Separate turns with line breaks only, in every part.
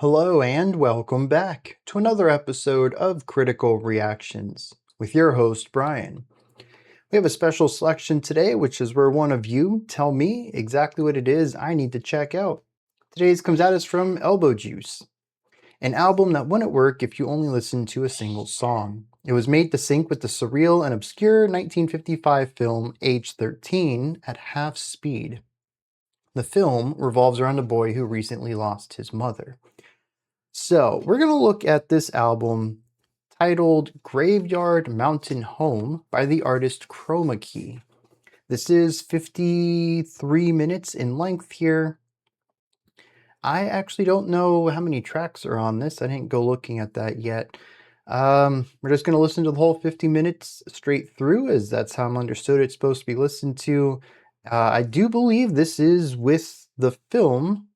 Hello and welcome back to another episode of Critical Reactions with your host, Bryan. We have a special selection today, which is where one of you tell me exactly what it is I need to check out. Today's comes at us from Elbow Juice, an album that wouldn't work if you only listened to a single song. It was made to sync with the surreal and obscure 1955 film Age 13 at half speed. The film revolves around a boy who recently lost his mother. So, we're going to look at this album titled Graveyard Mountain Home by the artist Chroma. This is 53 minutes in length here. I actually don't know how many tracks are on this. I didn't go looking at that yet. We're just going to listen to the whole 50 minutes straight through, as that's how I'm understood it's supposed to be listened to. I do believe this is with the film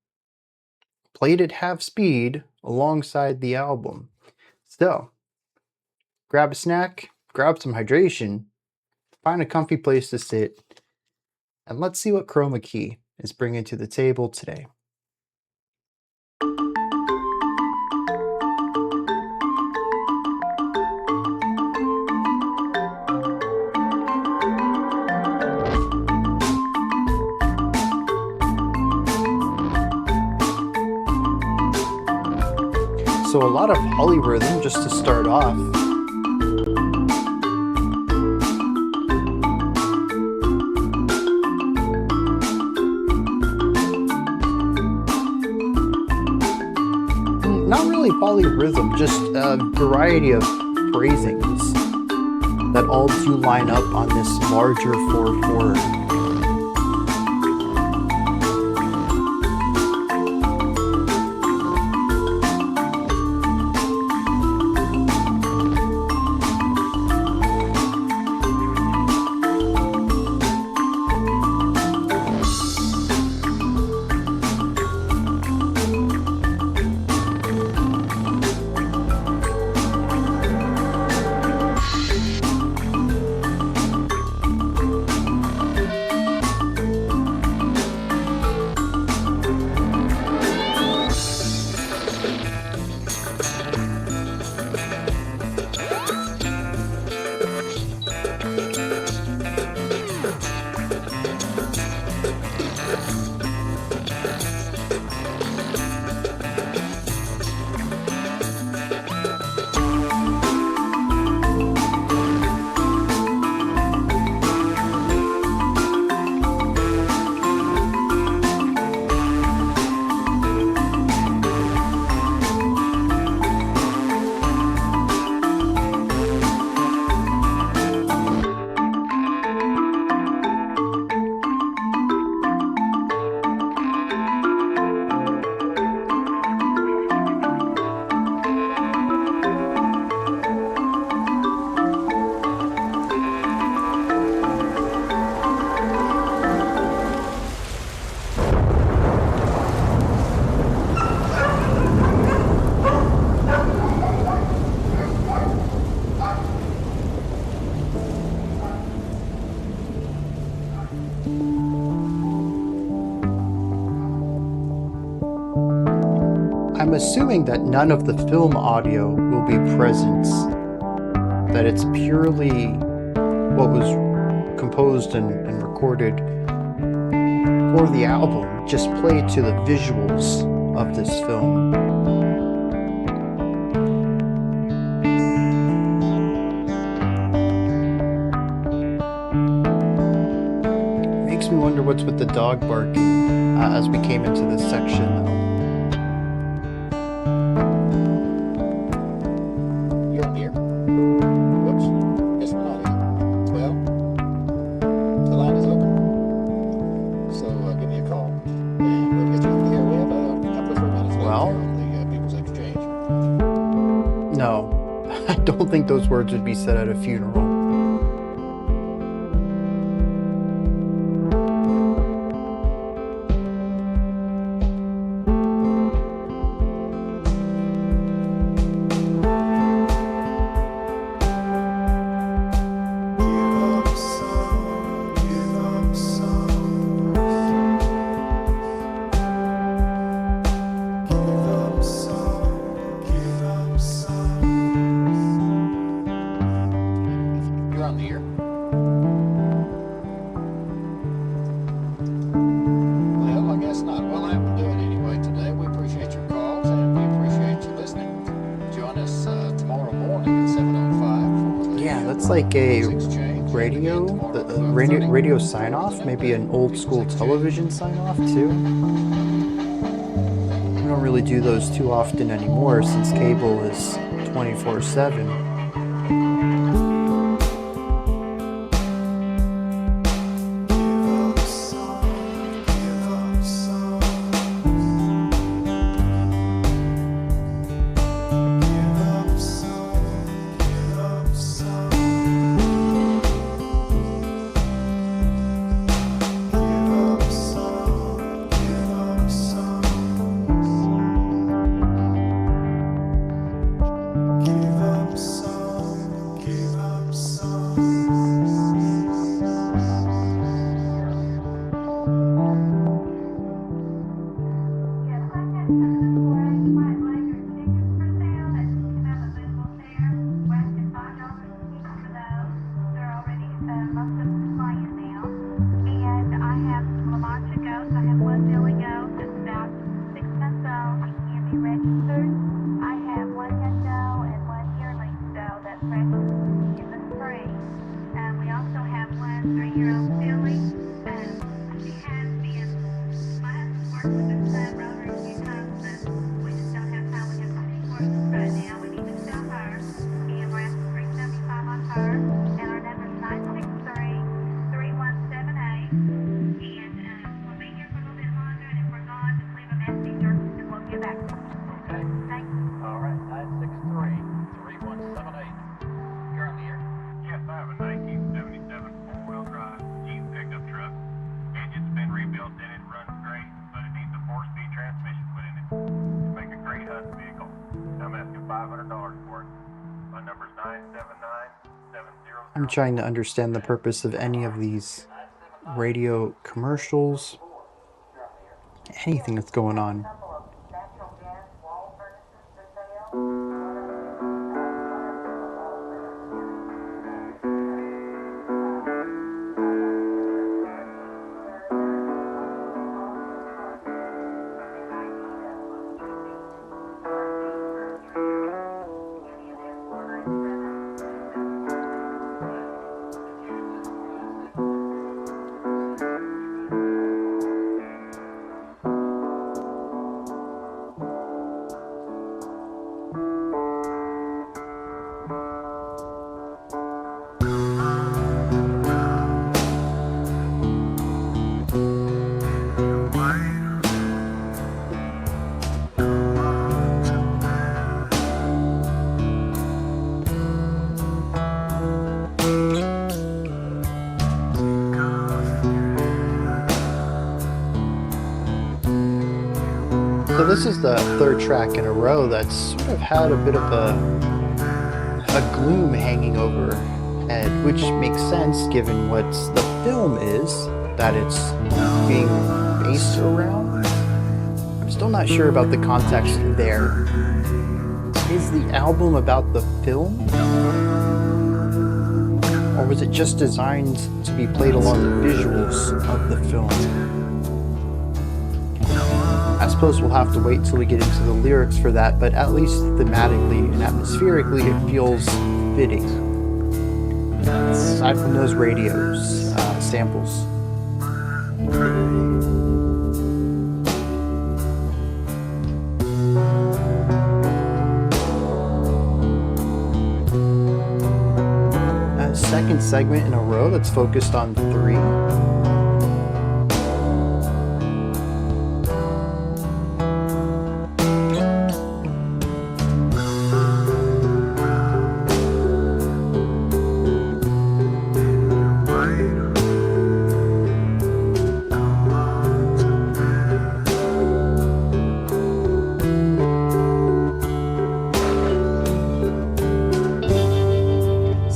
played at half speed alongside the album. So, grab a snack, grab some hydration, find a comfy place to sit, and let's see what Chroma is bringing to the table today. So a lot of polyrhythm just to start off. Not really polyrhythm, just a variety of phrasings that all do line up on this larger 4/4. I'm assuming that none of the film audio will be present, that it's purely what was composed and recorded for the album, just played to the visuals of this film. Makes me wonder what's with the dog barking as we came into this section, though. No, I don't think those words would be said at a funeral.
Some
looks like a radio sign-off, maybe an old school television sign-off too. We don't really do those too often anymore since cable is 24/7. I'm trying to understand the purpose of any of these radio commercials, anything that's going on. So this is the third track in a row that's sort of had a bit of a gloom hanging overhead, which makes sense given what the film is that it's being based around. I'm still not sure about the context there. Is the album about the film? Or was it just designed to be played along the visuals of the film? I suppose we'll have to wait till we get into the lyrics for that, but at least thematically and atmospherically it feels fitting. Aside from those radios, samples. Second segment in a row that's focused on 3.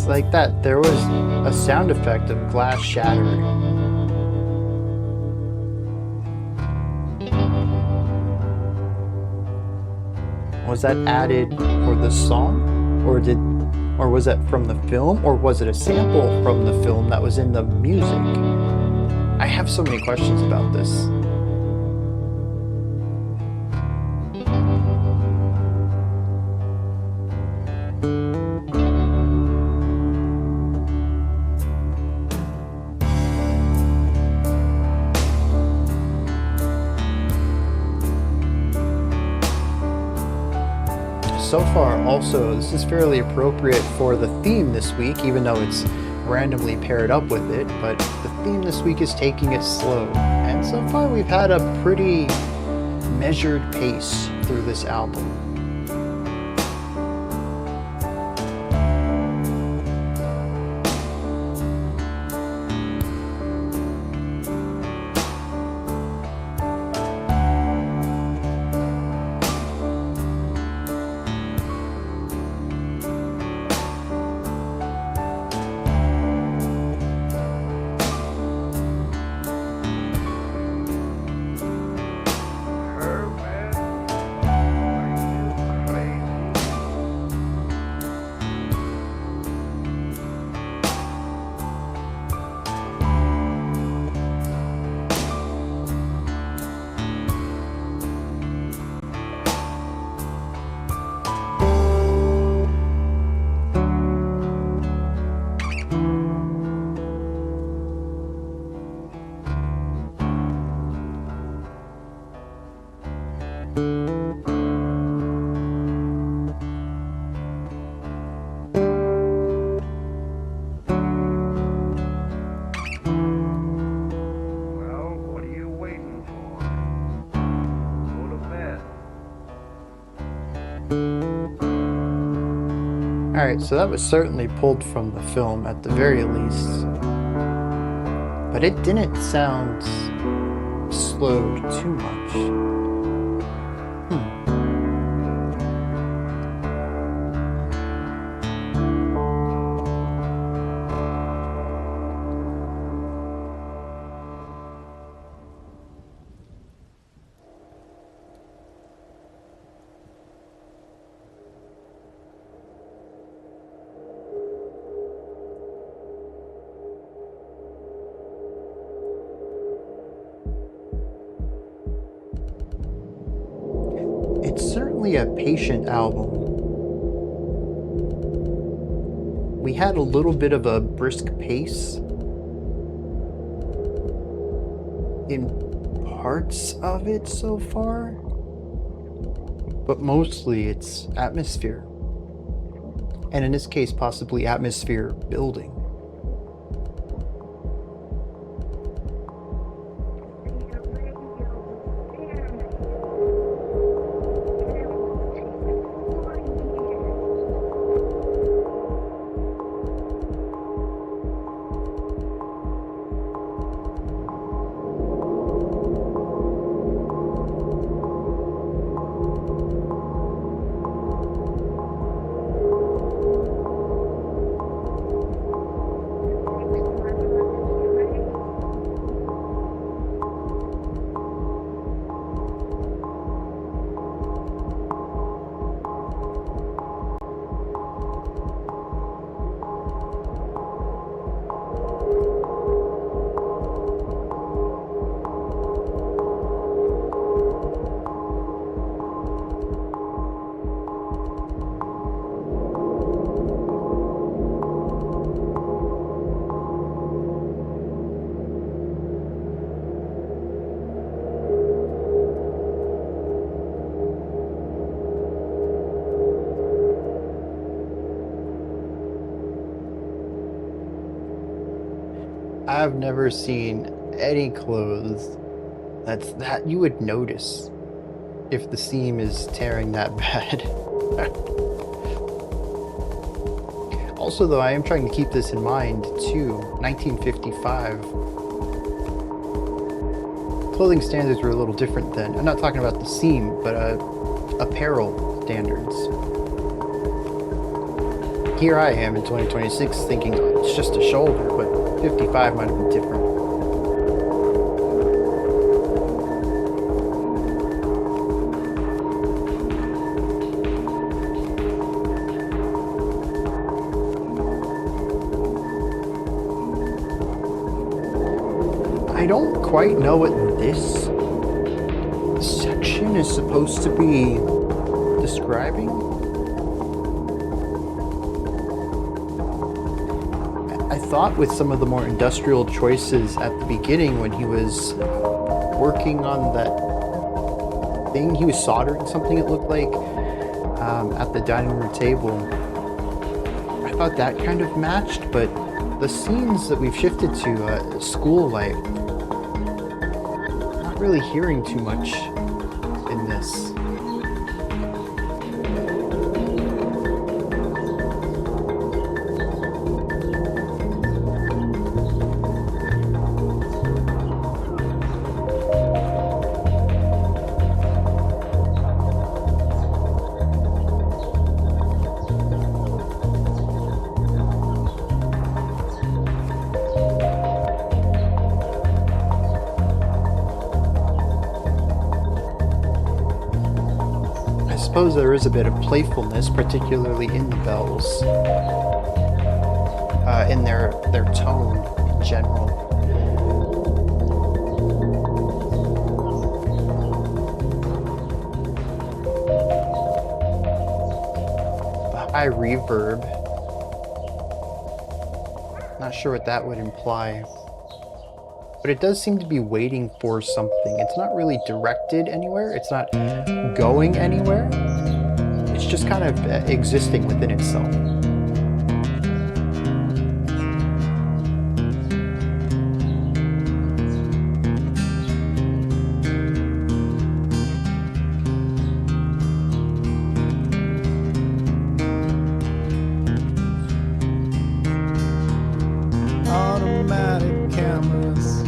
Like that, there was a sound effect of glass shattering. Was that added for the song, or was that from the film, or was it a sample from the film that was in the music? I have so many questions about this. so far also, this is fairly appropriate for the theme this week, even though it's randomly paired up with it, but the theme this week is taking it slow. And so far we've had a pretty measured pace through this album. Alright, so that was certainly pulled from the film at the very least. But it didn't sound slowed too much. It's certainly a patient album. We had a little bit of a brisk pace in parts of it so far, but mostly it's atmosphere. And in this case, possibly atmosphere building. I've never seen any clothes that you would notice if the seam is tearing that bad. Also, though, I am trying to keep this in mind too. 1955. Clothing standards were a little different then. I'm not talking about the seam, but apparel standards. Here I am in 2026 thinking it's just a shoulder, but 55 might have been different. I don't quite know what this section is supposed to be describing. I thought with some of the more industrial choices at the beginning when he was working on that thing, he was soldering something it looked like. at the dining room table. I thought that kind of matched, but the scenes that we've shifted to, school life, not really hearing too much in this. I suppose there is a bit of playfulness, particularly in the bells, in their tone in general. The high reverb, not sure what that would imply, but it does seem to be waiting for something. It's not really directed anywhere, it's not going anywhere, it's just kind of existing within itself.
Automatic cameras,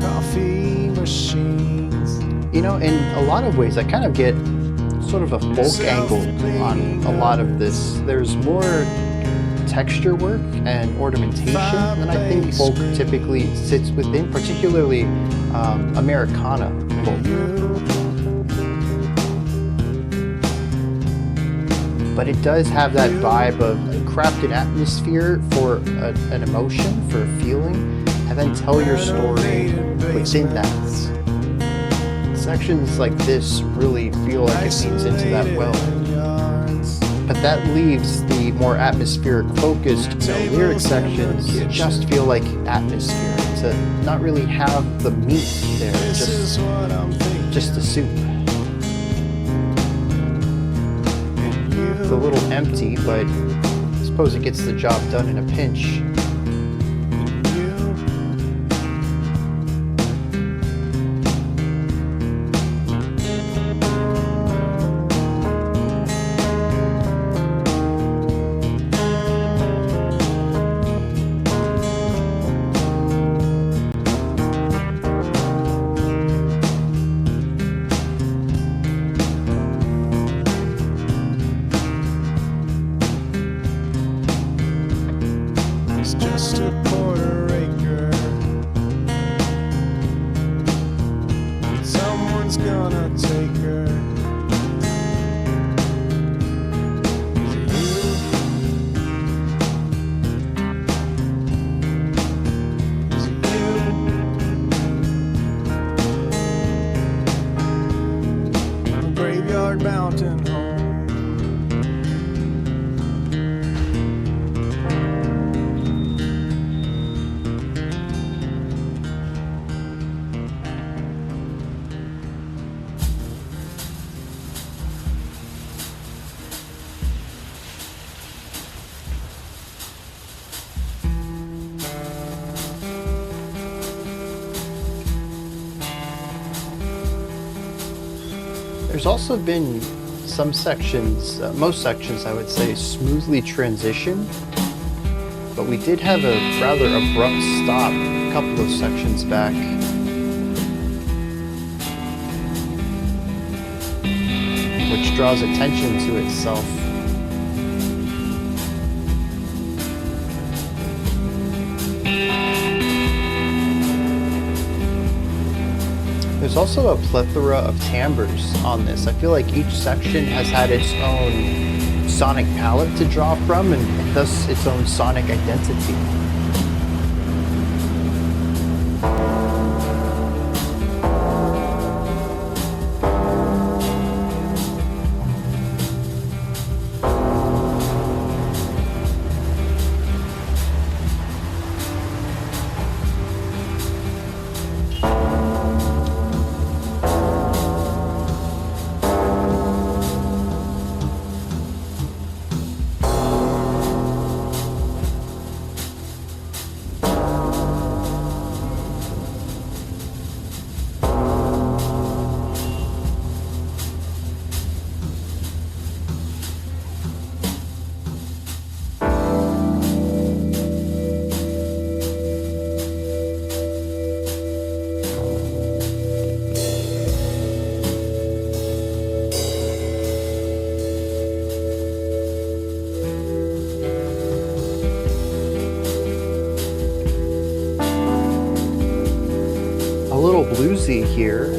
coffee machines.
You know, in a lot of ways, I kind of get sort of a folk angle on a lot of this. There's more texture work and ornamentation than I think folk typically sits within, particularly Americana folk. But it does have that vibe of craft an atmosphere for an emotion, for a feeling, and then tell your story within that. Sections like this really feel like it leans into that well. But that leaves the more atmospheric focused lyric sections just feel like atmosphere, to not really have the meat there, just the soup. It's a little empty, but I suppose it gets the job done in a pinch.
Just a quarter acre. Someone's gonna take her. Is it you? Is it you? A graveyard mountain home.
There's also been some sections, most sections I would say, smoothly transition, but we did have a rather abrupt stop a couple of sections back. Which draws attention to itself. There's also a plethora of timbres on this. I feel like each section has had its own sonic palette to draw from, and thus its own sonic identity. bluesy here.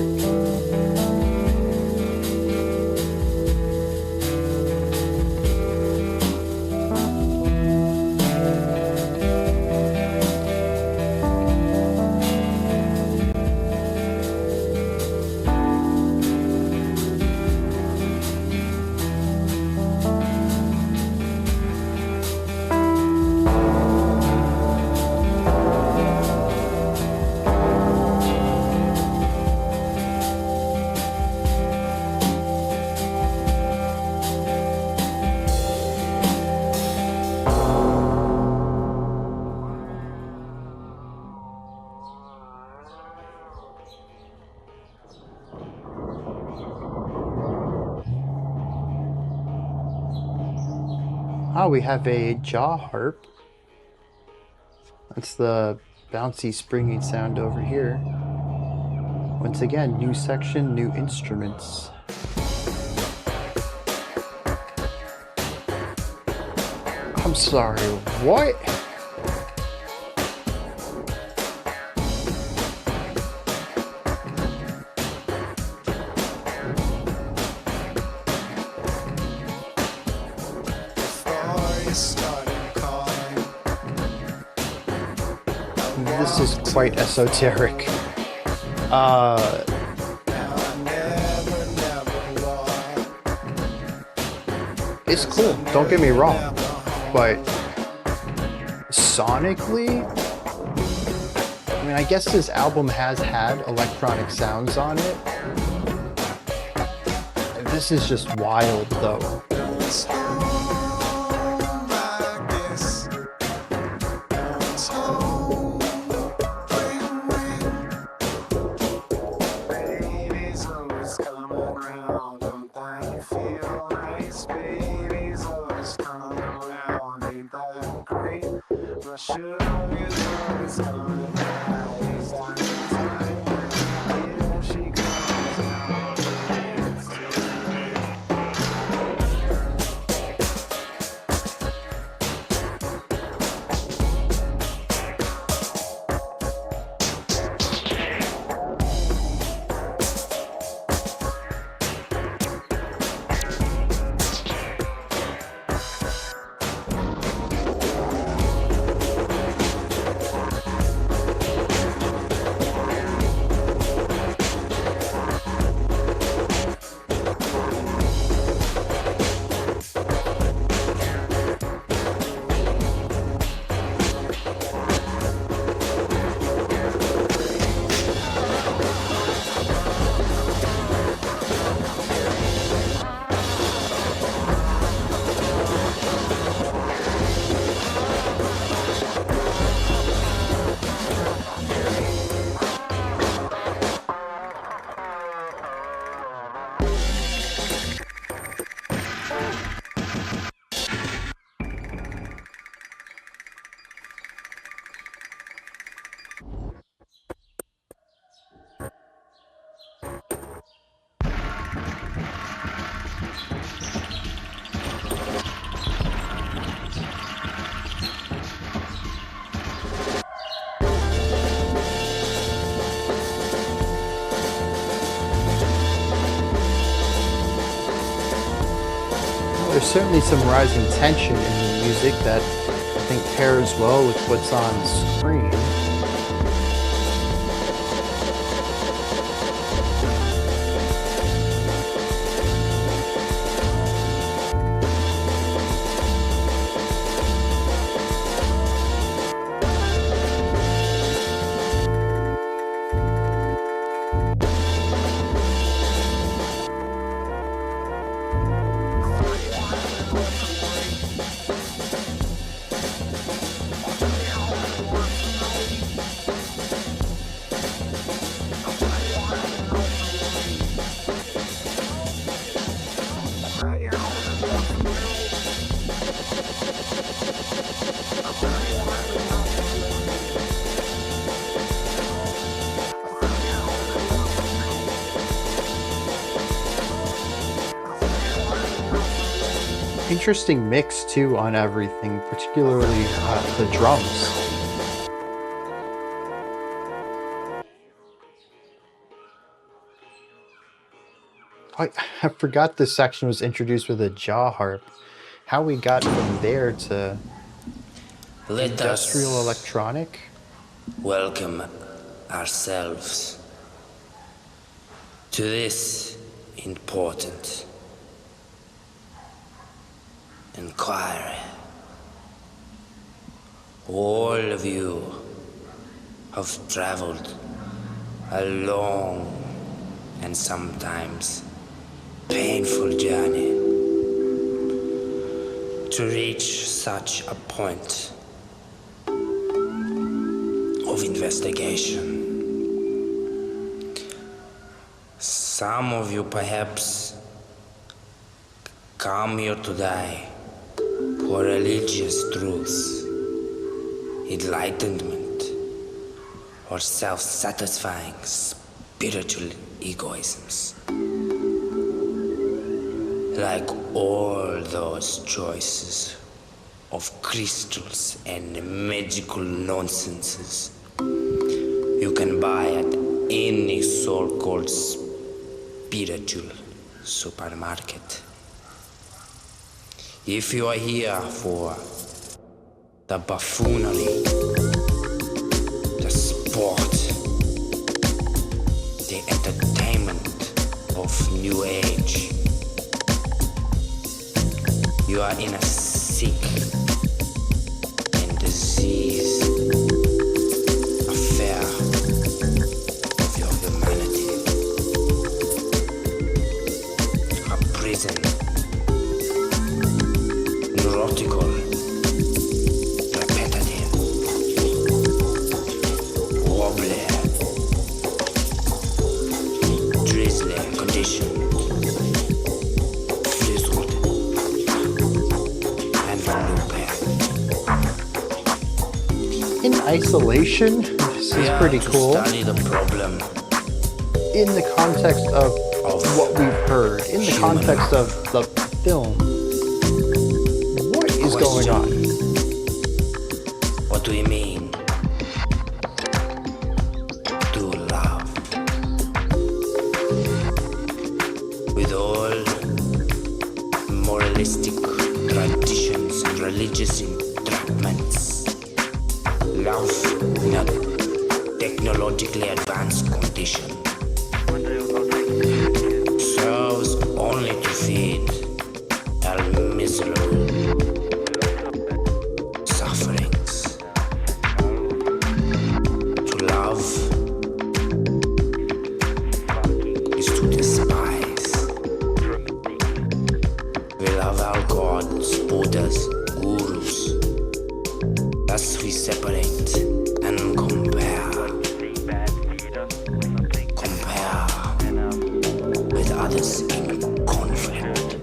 Ah, we have a jaw harp. That's the bouncy, springy sound over here. Once again, new section, new instruments. I'm sorry, what? This is quite esoteric. It's cool, don't get me wrong, but sonically, I mean, I guess this album has had electronic sounds on it. This is just wild though. There's certainly some rising tension in the music that I think pairs well with what's on screen. Interesting mix too on everything, particularly the drums. I forgot this section was introduced with a jaw harp. How we got from there to
Let
industrial
us
electronic?
welcome ourselves to this important inquiry. All of you have traveled a long and sometimes painful journey to reach such a point of investigation. Some of you perhaps come here today for religious truths, enlightenment, or self-satisfying spiritual egoisms. Like all those choices of crystals and magical nonsenses you can buy at any so-called spiritual supermarket. If you are here for the buffoonery, the sport, the entertainment of New Age, you are in a sick and diseased affair of your humanity. A prison, neurotical, repetitive, wobbly, drizzly condition.
In isolation, this is pretty cool.
Study the problem
in the context of what we've heard, in the context of the film, what is going on?
What do you mean? To love. With all moralistic traditions and religious entrapments, love in a technologically advanced condition serves only to feed our miserable sufferings. To love is to despise. We love our gods, Buddhas, gurus. Thus we separate and compare with others in conflict.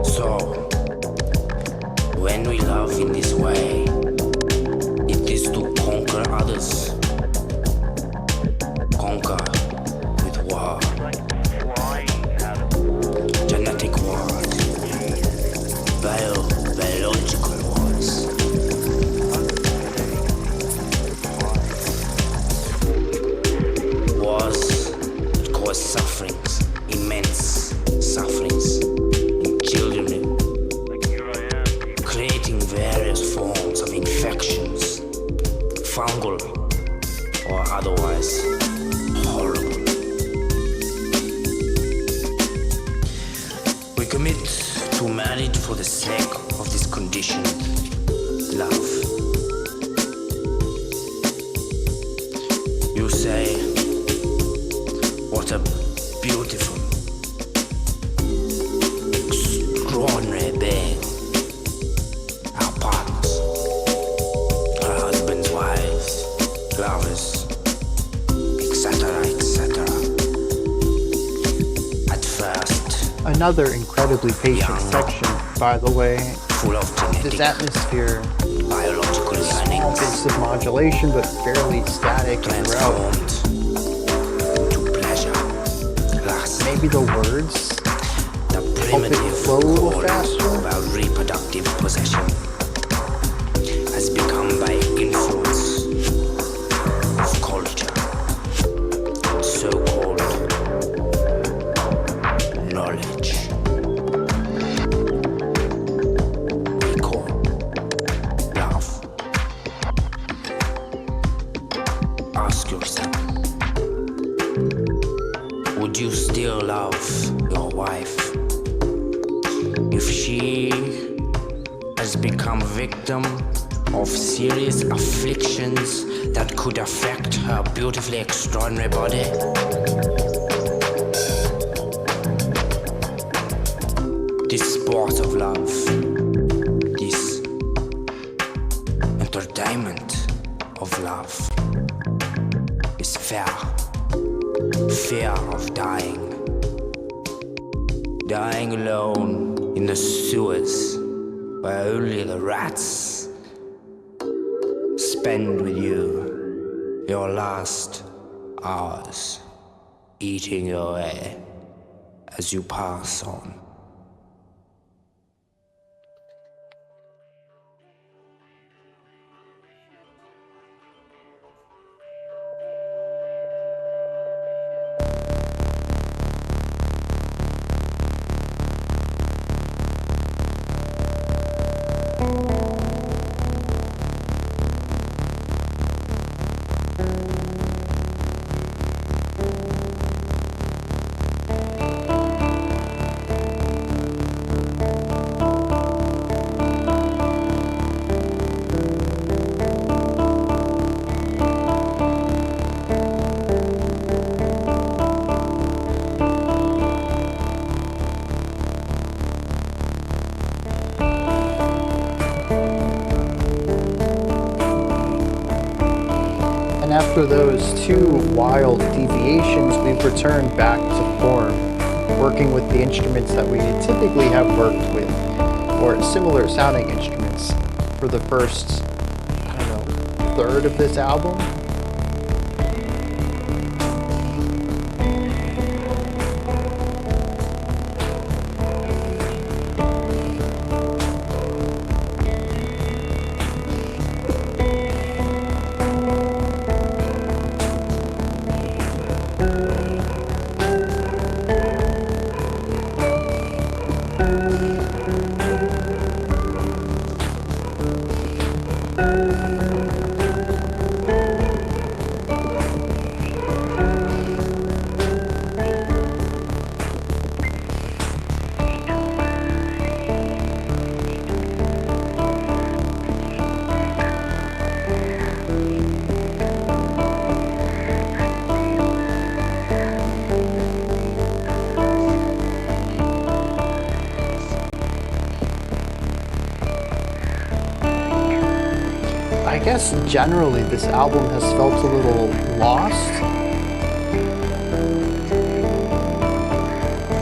So, when we love in this way, it is to conquer others. Conquer with war. Genetic wars. Biological wars. Wars that cause sufferings, immense sufferings in children, creating various forms of infections, fungal or otherwise horrible. We commit to marriage for the sake of this conditioned love. You say, what a beautiful, extraordinary being. Our partners, our husbands, wives, lovers, etc., etc. At first,
Another incredibly patient section, by the way.
full of
This
genetic,
atmosphere,
biological
small
yearnings,
bits of modulation, but fairly static throughout.
transformed to pleasure, lust,
Maybe the words
the primitive
flow a little
call
faster?
of our reproductive possession has become by influence of culture ask yourself, would you still love your wife if she has become a victim of serious afflictions that could affect her beautifully extraordinary body? This sport of love, this entertainment of love is fear of dying alone in the sewers where only the rats spend with you your last hours, eating your way as you pass on.
And after those two wild deviations, we've returned back to form, working with the instruments that we typically have worked with, or similar sounding instruments, for the first, third of this album. I guess generally this album has felt a little lost.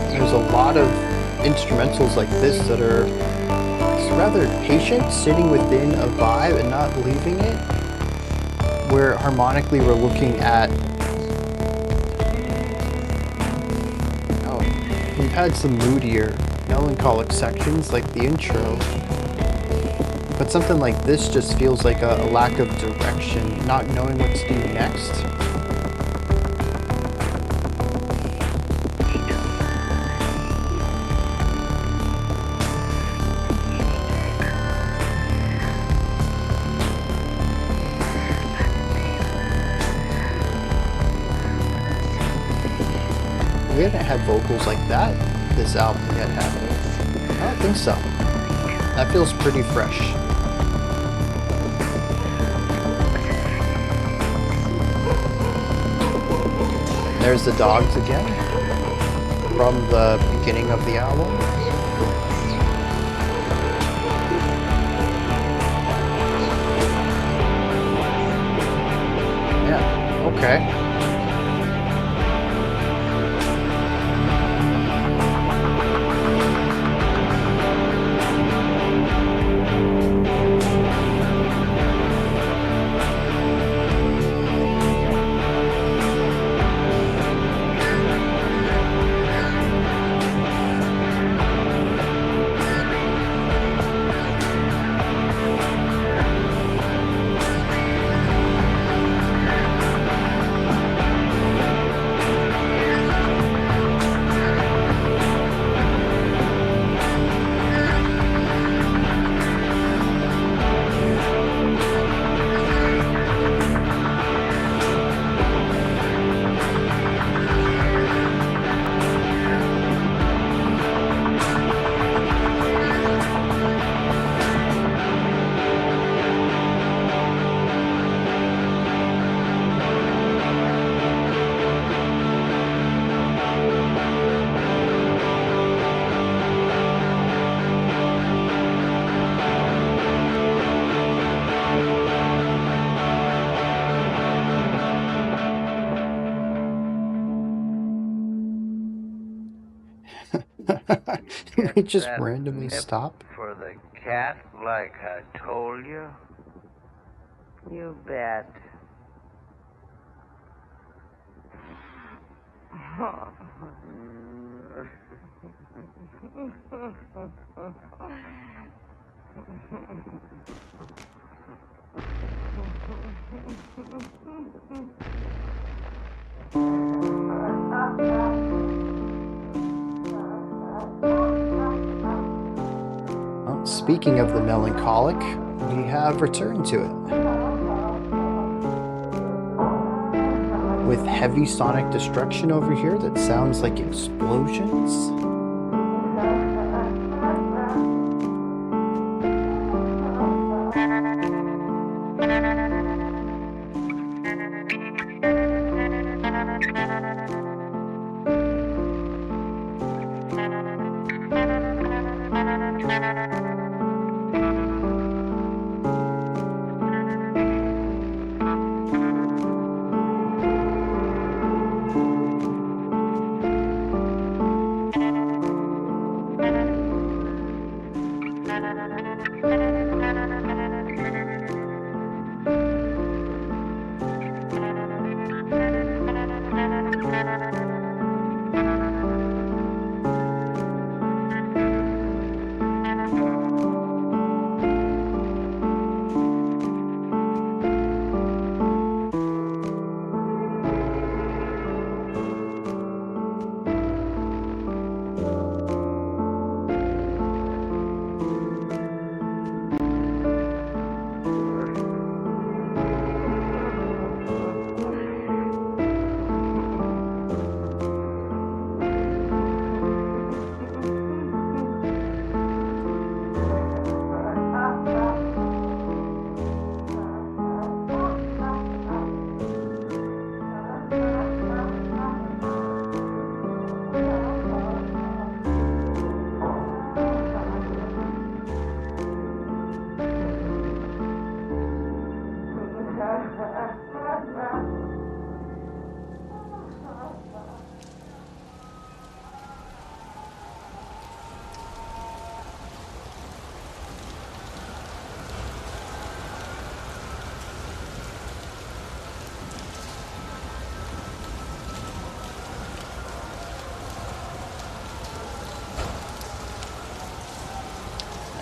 There's a lot of instrumentals like this that are rather patient, sitting within a vibe and not leaving it, where harmonically we're looking at, we've had some moodier, melancholic sections like the intro. But something like this just feels like a lack of direction, not knowing what to do next. We haven't had vocals like that this album yet, have we? I don't think so. That feels pretty fresh. There's the dogs again, from the beginning of the album. Yeah, okay. We
Get
just
that
randomly
nip
stop.
for the cat like I told you? You bet.
Well, speaking of the melancholic, we have returned to it. With heavy sonic destruction over here that sounds like explosions.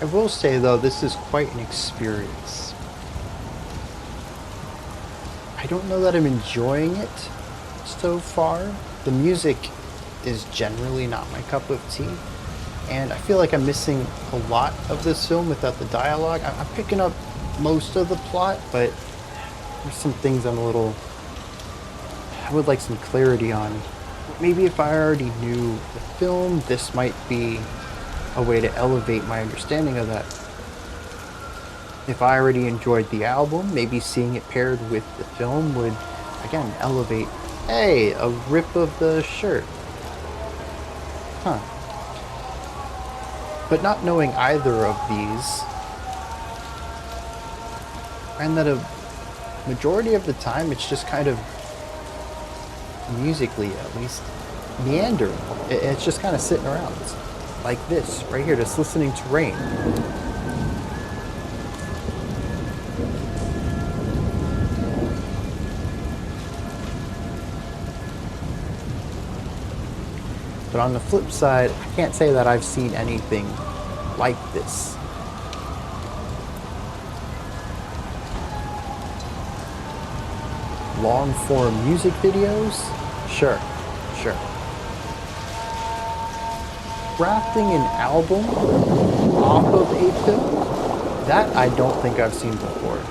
I will say though, this is quite an experience. I don't know that I'm enjoying it so far. The music is generally not my cup of tea, and I feel like I'm missing a lot of this film without the dialogue. I'm picking up most of the plot, but there's some things I would like some clarity on. Maybe if I already knew the film, this might be a way to elevate my understanding of that. If I already enjoyed the album, maybe seeing it paired with the film would, again, elevate, hey, a rip of the shirt. Huh. But not knowing either of these, and that a majority of the time it's just kind of, musically at least, meandering. It's just kind of sitting around. Like this, right here, just listening to rain. But on the flip side, I can't say that I've seen anything like this. Long form music videos? Sure. Crafting an album off of a film? That I don't think I've seen before.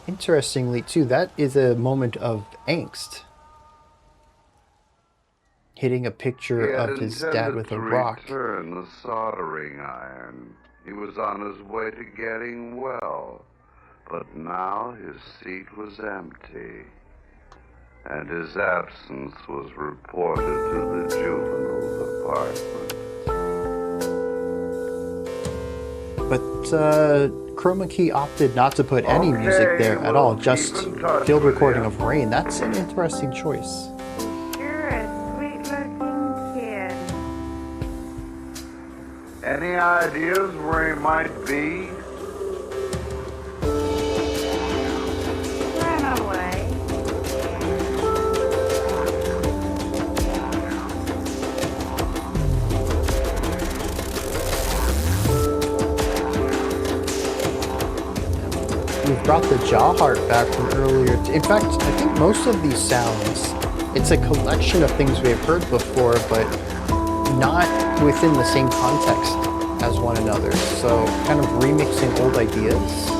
Interestingly, too, that is a moment of angst. Hitting a picture of his dad with a rock.
Return the soldering iron. He was on his way to getting well, but now his seat was empty, and his absence was reported to the juvenile's apartment.
but Chroma Key opted not to put any music there at all, just field recording of rain. That's an interesting choice.
You're a sweet-looking kid.
Any ideas where he might be?
Run away.
We've brought the jaw heart back from earlier. In fact, I think most of these sounds, it's a collection of things we have heard before, but not within the same context as one another. So kind of remixing old ideas.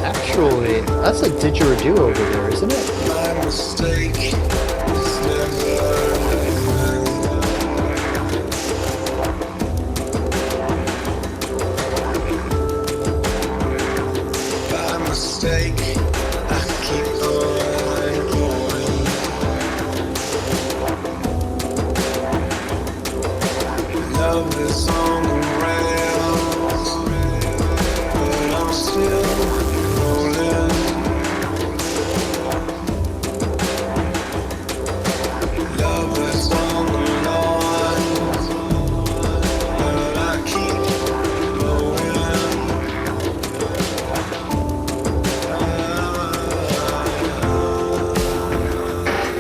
Actually, that's a didgeridoo over there, isn't it?
My mistake is by mistake, I keep on going. Love is on the rails, but I'm still rolling. Love is on the line, but I keep going.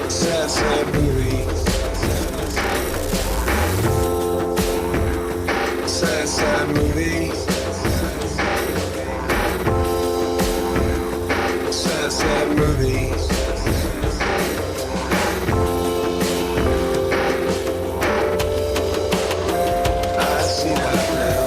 Sad, sad movie. Sad, sad movie. Sad, sad movie. I see that now.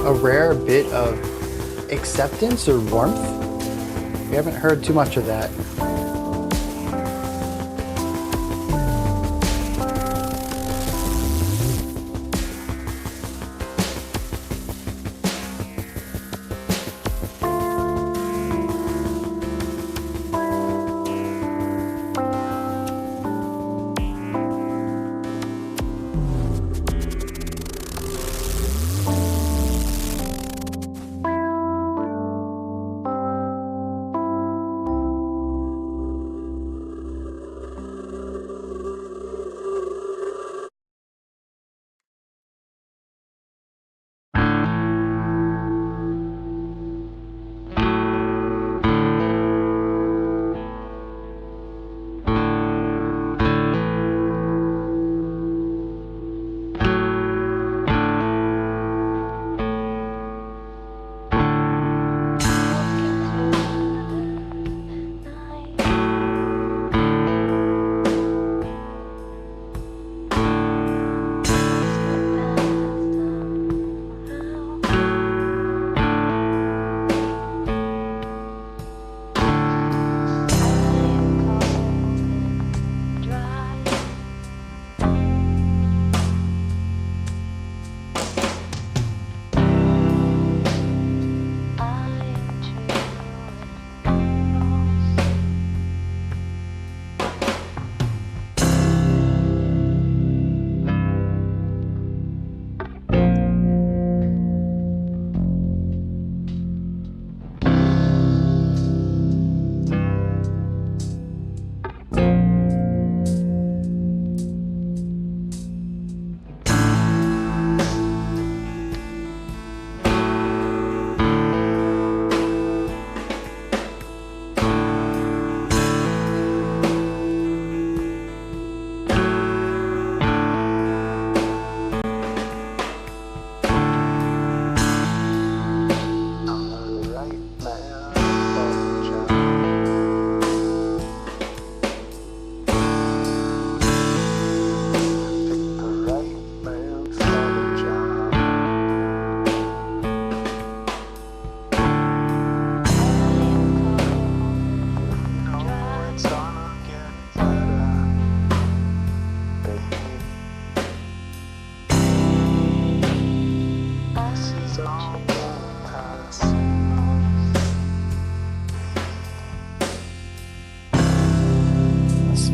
A rare bit of acceptance or warmth. We haven't heard too much of that.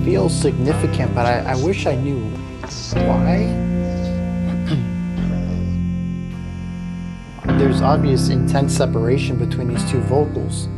feels significant, but I wish I knew why. There's obvious intense separation between these two vocals.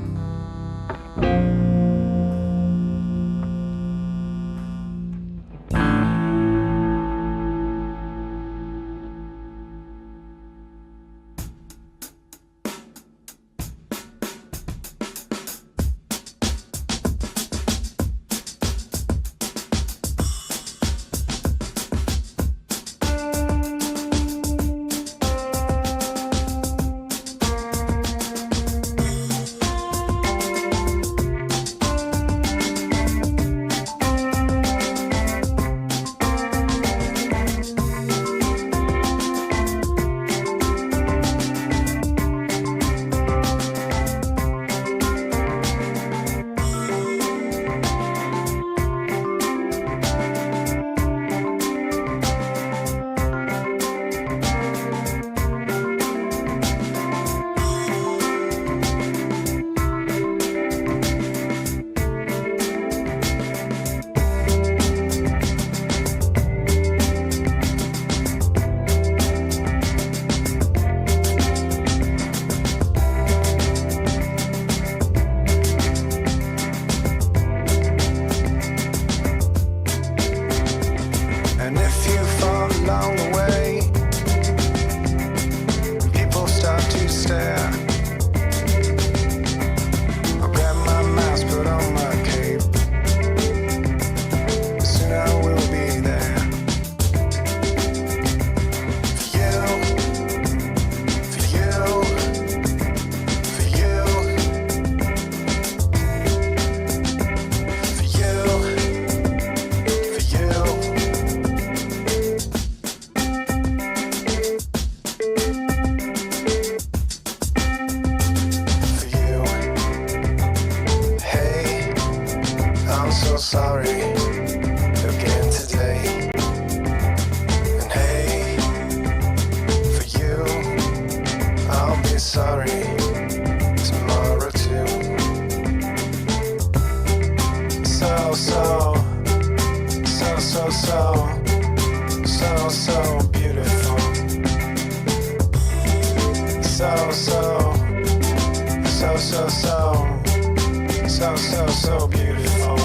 So beautiful.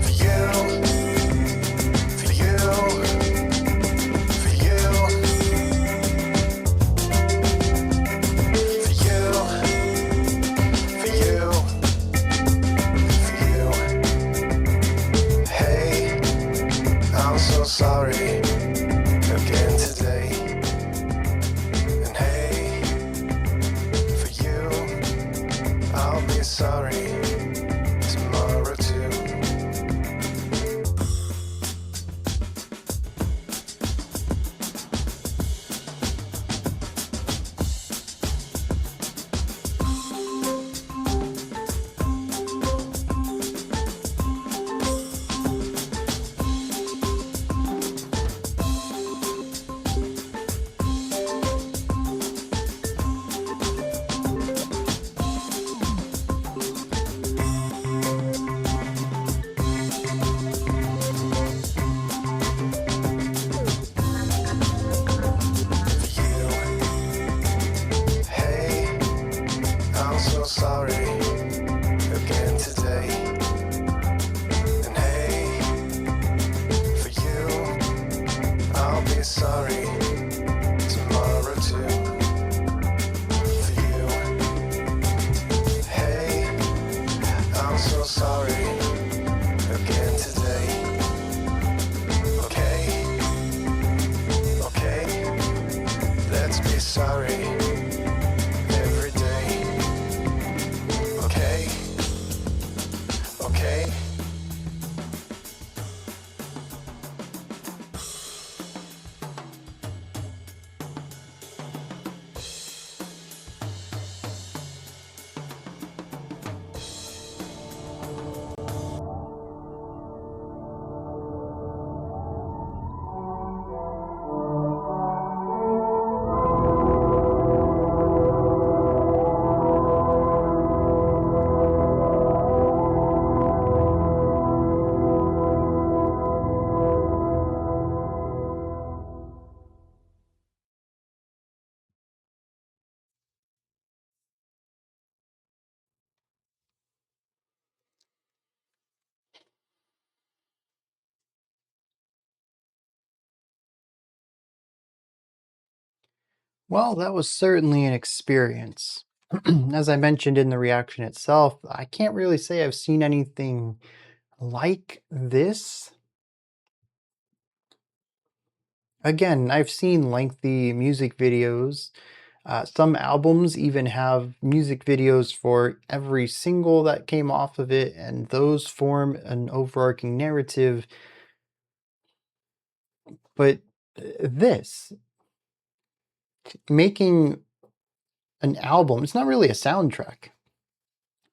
For you, for you, for you, for you, for you, for you. Hey, I'm so sorry again today. And hey, for you, I'll be sorry tomorrow.
Well, that was certainly an experience. As I mentioned in the reaction itself, I can't really say I've seen anything like this. Again, I've seen lengthy music videos. Some albums even have music videos for every single that came off of it, and those form an overarching narrative. But this, making an album, it's not really a soundtrack.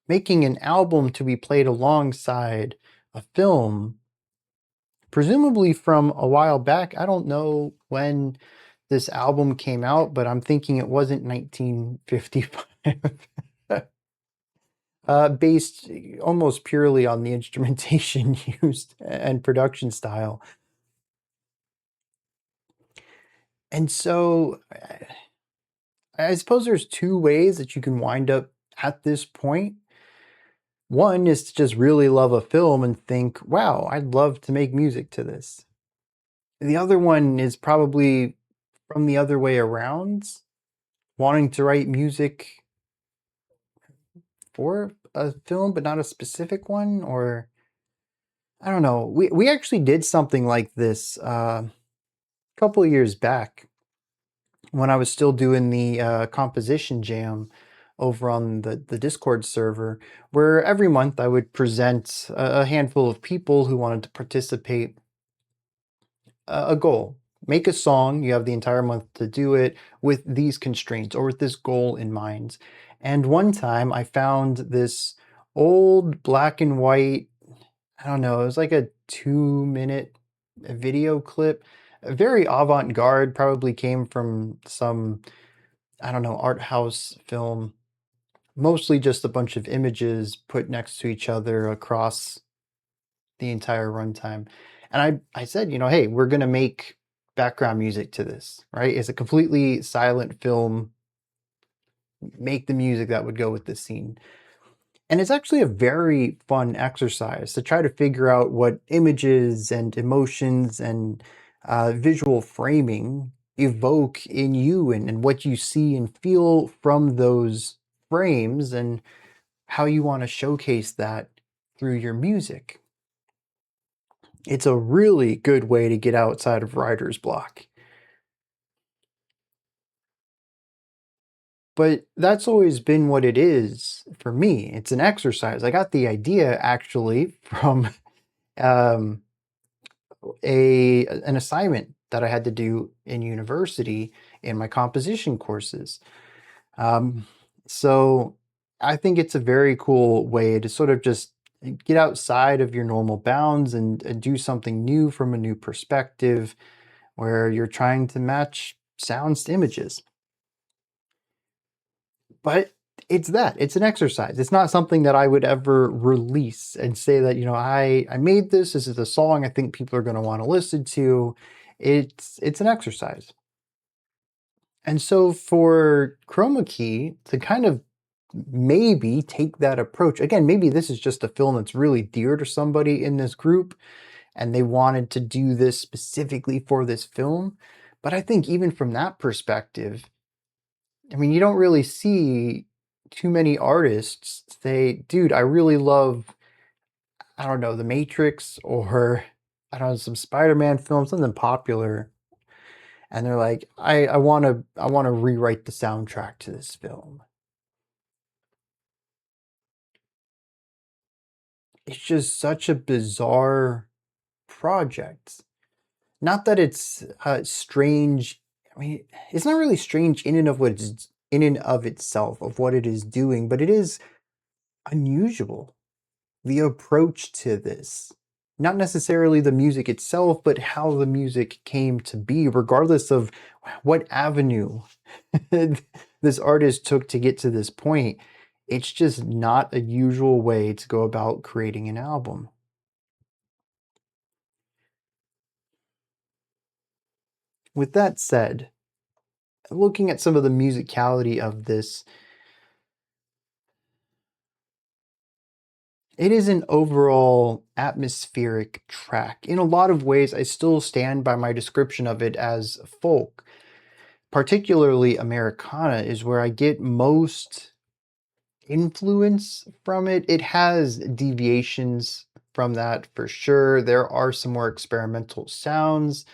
Making an album to be played alongside a film, presumably from a while back. I don't know when this album came out, but I'm thinking it wasn't 1955. Based almost purely on the instrumentation used and production style. And so I suppose there's two ways that you can wind up at this point. One is to just really love a film and think, wow, I'd love to make music to this. The other one is probably from the other way around, wanting to write music for a film, but not a specific one, or I don't know. We actually did something like this a couple of years back when I was still doing the composition jam over on the Discord server, where every month I would present a handful of people who wanted to participate a goal. Make a song, you have the entire month to do it with these constraints or with this goal in mind. And one time I found this old black and white, I don't know, it was like a 2-minute video clip, very avant-garde, probably came from some, I don't know, art house film, mostly just a bunch of images put next to each other across the entire runtime. And I said, hey, we're going to make background music to this, right? It's a completely silent film. Make the music that would go with the scene. And it's actually a very fun exercise to try to figure out what images and emotions and visual framing evoke in you, and what you see and feel from those frames, and how you want to showcase that through your music. It's a really good way to get outside of writer's block. But that's always been what it is for me. It's an exercise. I got the idea actually from um, an assignment that I had to do in university in my composition courses. Um, so I think it's a very cool way to sort of just get outside of your normal bounds and do something new from a new perspective, where you're trying to match sounds to images. But it's an exercise. It's not something that I would ever release and say that, I made this. This is a song I think people are going to want to listen to. It's an exercise. And so for Chroma Key to kind of maybe take that approach, again, maybe this is just a film that's really dear to somebody in this group and they wanted to do this specifically for this film. But I think even from that perspective, I mean, you don't really see too many artists say, dude, I really love, I don't know, The Matrix, or I don't know, some Spider-Man film, something popular. And they're like, I wanna rewrite the soundtrack to this film. It's just such a bizarre project. Not that it's strange. I mean, it's not really strange in and of in and of itself of what it is doing, but it is unusual. The approach to this, not necessarily the music itself, but how the music came to be, regardless of what avenue this artist took to get to this point. It's just not a usual way to go about creating an album. With that said, looking at some of the musicality of this, it is an overall atmospheric track. In a lot of ways, I still stand by my description of it as folk. particularly Americana, is where I get most influence from it. It has deviations from that for sure. There are some more experimental sounds.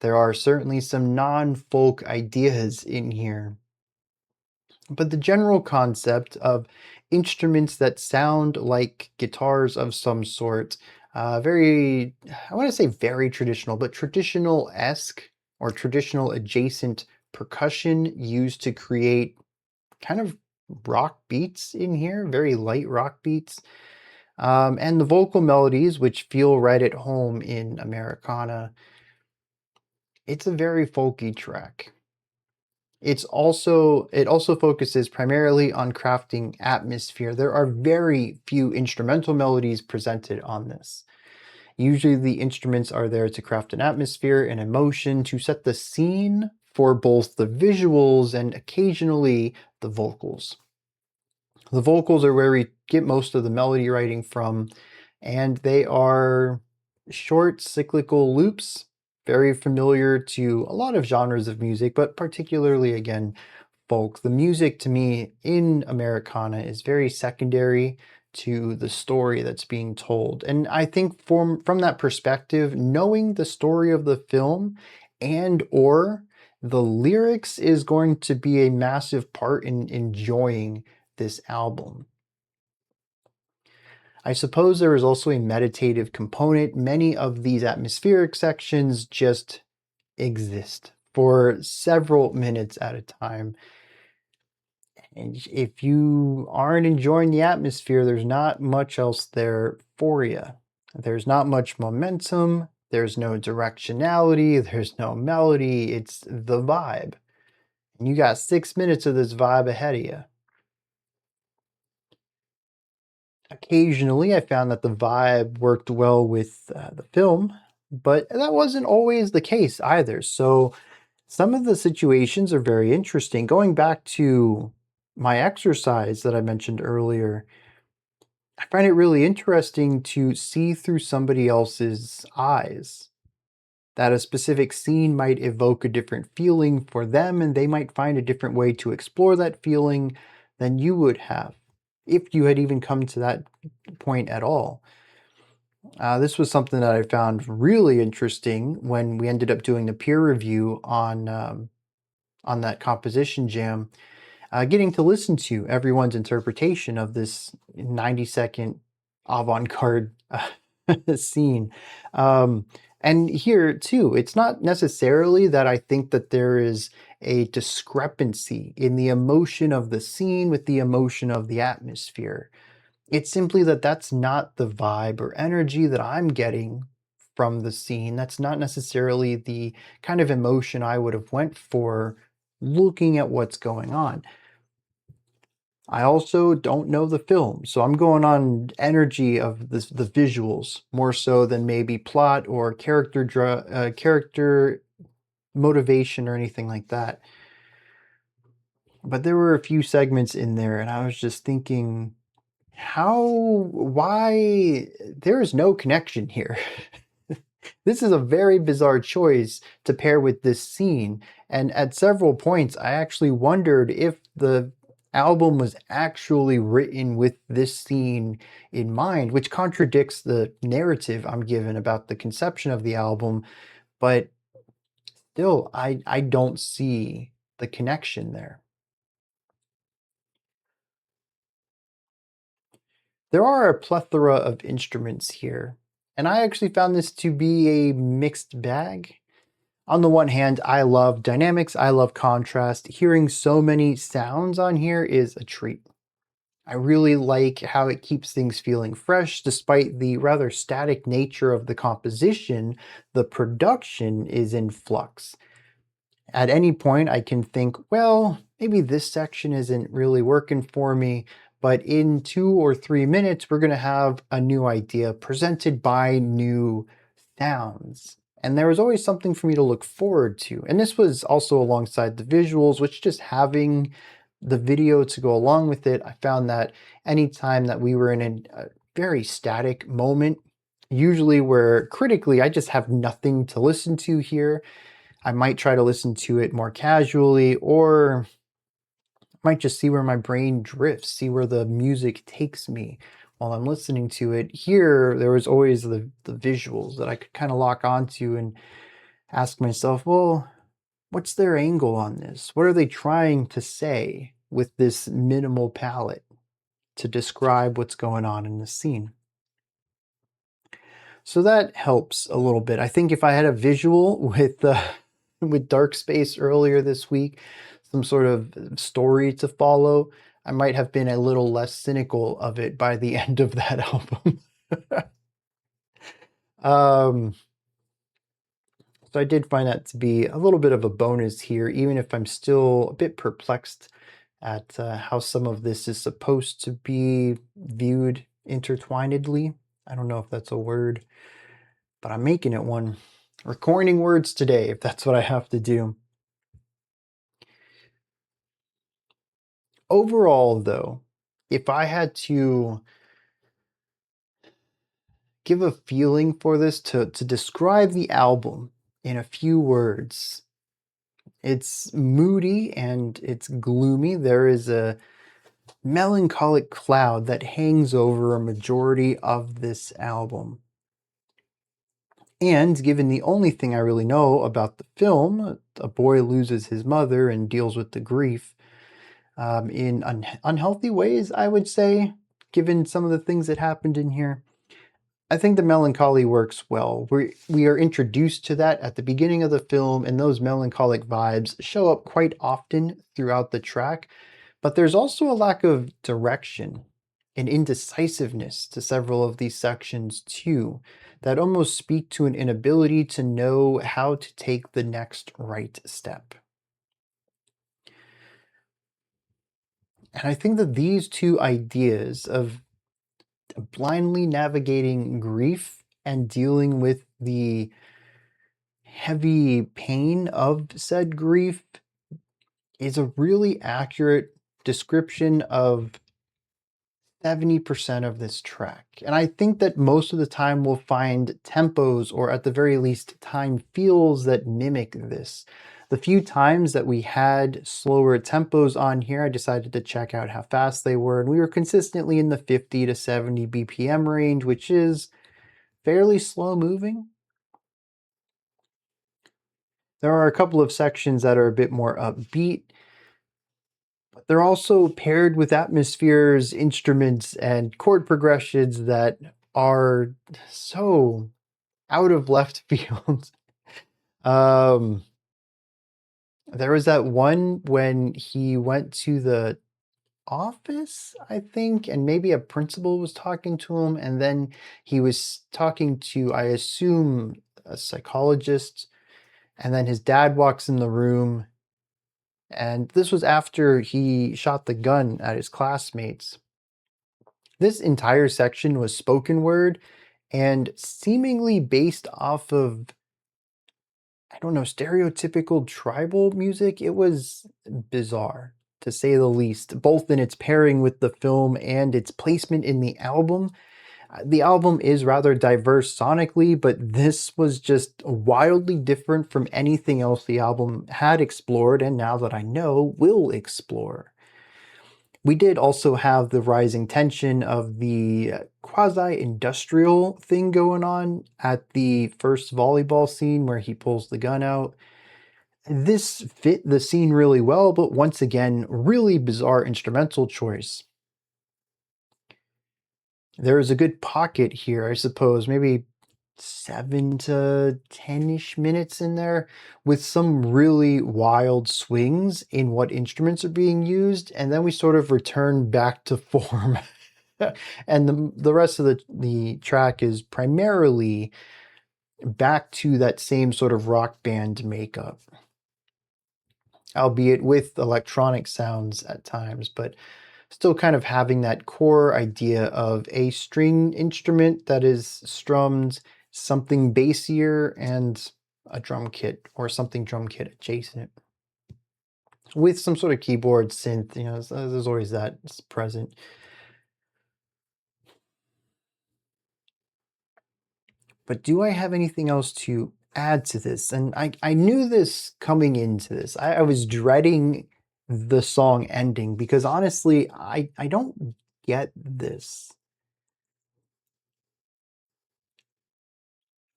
There are certainly some non-folk ideas in here. But the general concept of instruments that sound like guitars of some sort, very, I want to say very traditional, but traditional-esque or traditional adjacent percussion used to create kind of rock beats in here, very light rock beats. And the vocal melodies, which feel right at home in Americana. It's a very folky track. It also focuses primarily on crafting atmosphere. There are very few instrumental melodies presented on this. Usually the instruments are there to craft an atmosphere and emotion to set the scene for both the visuals and occasionally the vocals. The vocals are where we get most of the melody writing from, and they are short cyclical loops, very familiar to a lot of genres of music, but particularly, again, folk. The music to me in Americana is very secondary to the story that's being told. And I think from that perspective, knowing the story of the film and or the lyrics is going to be a massive part in enjoying this album. I suppose there is also a meditative component. Many of these atmospheric sections just exist for several minutes at a time. And if you aren't enjoying the atmosphere, there's not much else there for you. There's not much momentum, there's no directionality, there's no melody, it's the vibe. And you got 6 minutes of this vibe ahead of you. Occasionally, I found that the vibe worked well with the film, but that wasn't always the case either. So some of the situations are very interesting. Going back to my exercise that I mentioned earlier, I find it really interesting to see through somebody else's eyes. That a specific scene might evoke a different feeling for them, and they might find a different way to explore that feeling than you would have, if you had even come to that point at all. This was something that I found really interesting when we ended up doing the peer review on that composition jam, getting to listen to everyone's interpretation of this 90-second avant-garde scene. And here too, it's not necessarily that I think that there is a discrepancy in the emotion of the scene with the emotion of the atmosphere. It's simply that that's not the vibe or energy that I'm getting from the scene. That's not necessarily the kind of emotion I would have went for looking at what's going on. I also don't know the film, so I'm going on energy of the visuals more so than maybe plot or character motivation or anything like that. But there were a few segments in there, and I was just thinking, why there is no connection here. This is a very bizarre choice to pair with this scene, and at several points I actually wondered if the album was actually written with this scene in mind, which contradicts the narrative I'm given about the conception of the album, but still I don't see the connection there. There are a plethora of instruments here, and I actually found this to be a mixed bag. On the one hand, I love dynamics, I love contrast. Hearing so many sounds on here is a treat. I really like how it keeps things feeling fresh despite the rather static nature of the composition. The production is in flux. At any point, I can think, well, maybe this section isn't really working for me, but in 2 or 3 minutes, we're going to have a new idea presented by new sounds. And there was always something for me to look forward to. And this was also alongside the visuals, which just having the video to go along with it, I found that anytime that we were in a very static moment, usually where critically I just have nothing to listen to here, I might try to listen to it more casually, or might just see where my brain drifts, see where the music takes me while I'm listening to it. Here, there was always the visuals that I could kind of lock onto and ask myself, well, what's their angle on this? What are they trying to say with this minimal palette to describe what's going on in the scene? So that helps a little bit. I think if I had a visual with Dark Space earlier this week, some sort of story to follow, I might have been a little less cynical of it by the end of that album. So I did find that to be a little bit of a bonus here, even if I'm still a bit perplexed at how some of this is supposed to be viewed intertwinedly. I don't know if that's a word, but I'm making it one. We're coining words today, if that's what I have to do. Overall, though, if I had to give a feeling for this, to describe the album in a few words, it's moody and it's gloomy. There is a melancholic cloud that hangs over a majority of this album. And given the only thing I really know about the film, a boy loses his mother and deals with the grief in unhealthy ways, I would say, given some of the things that happened in here. I think the melancholy works well. We are introduced to that at the beginning of the film, and those melancholic vibes show up quite often throughout the track. But there's also a lack of direction and indecisiveness to several of these sections too, that almost speak to an inability to know how to take the next right step. And I think that these two ideas of blindly navigating grief and dealing with the heavy pain of said grief is a really accurate description of 70% of this track. And I think that most of the time we'll find tempos, or at the very least time feels, that mimic this. The few times that we had slower tempos on here, I decided to check out how fast they were, and we were consistently in the 50 to 70 BPM range, which is fairly slow moving. There are a couple of sections that are a bit more upbeat, but they're also paired with atmospheres, instruments, and chord progressions that are so out of left field. There was that one when he went to the office, I think, and maybe a principal was talking to him, and then he was talking to, I assume, a psychologist, and then his dad walks in the room, and this was after he shot the gun at his classmates. This entire section was spoken word and seemingly based off of, I don't know, stereotypical tribal music. It was bizarre, to say the least, both in its pairing with the film and its placement in the album. The album is rather diverse sonically, but this was just wildly different from anything else the album had explored, and now that I know, will explore. We did also have the rising tension of the quasi-industrial thing going on at the first volleyball scene where he pulls the gun out. This fit the scene really well, but once again, really bizarre instrumental choice. There is a good pocket here, I suppose, maybe 7 to 10-ish minutes in there, with some really wild swings in what instruments are being used, and then we sort of return back to form. And the rest of the track is primarily back to that same sort of rock band makeup, albeit with electronic sounds at times, but still kind of having that core idea of a string instrument that is strummed, something bassier, and a drum kit or something drum kit adjacent, with some sort of keyboard synth. You know, there's always that present. But do I have anything else to add to this, and I knew this coming into this. I was dreading the song ending because honestly, I don't get this.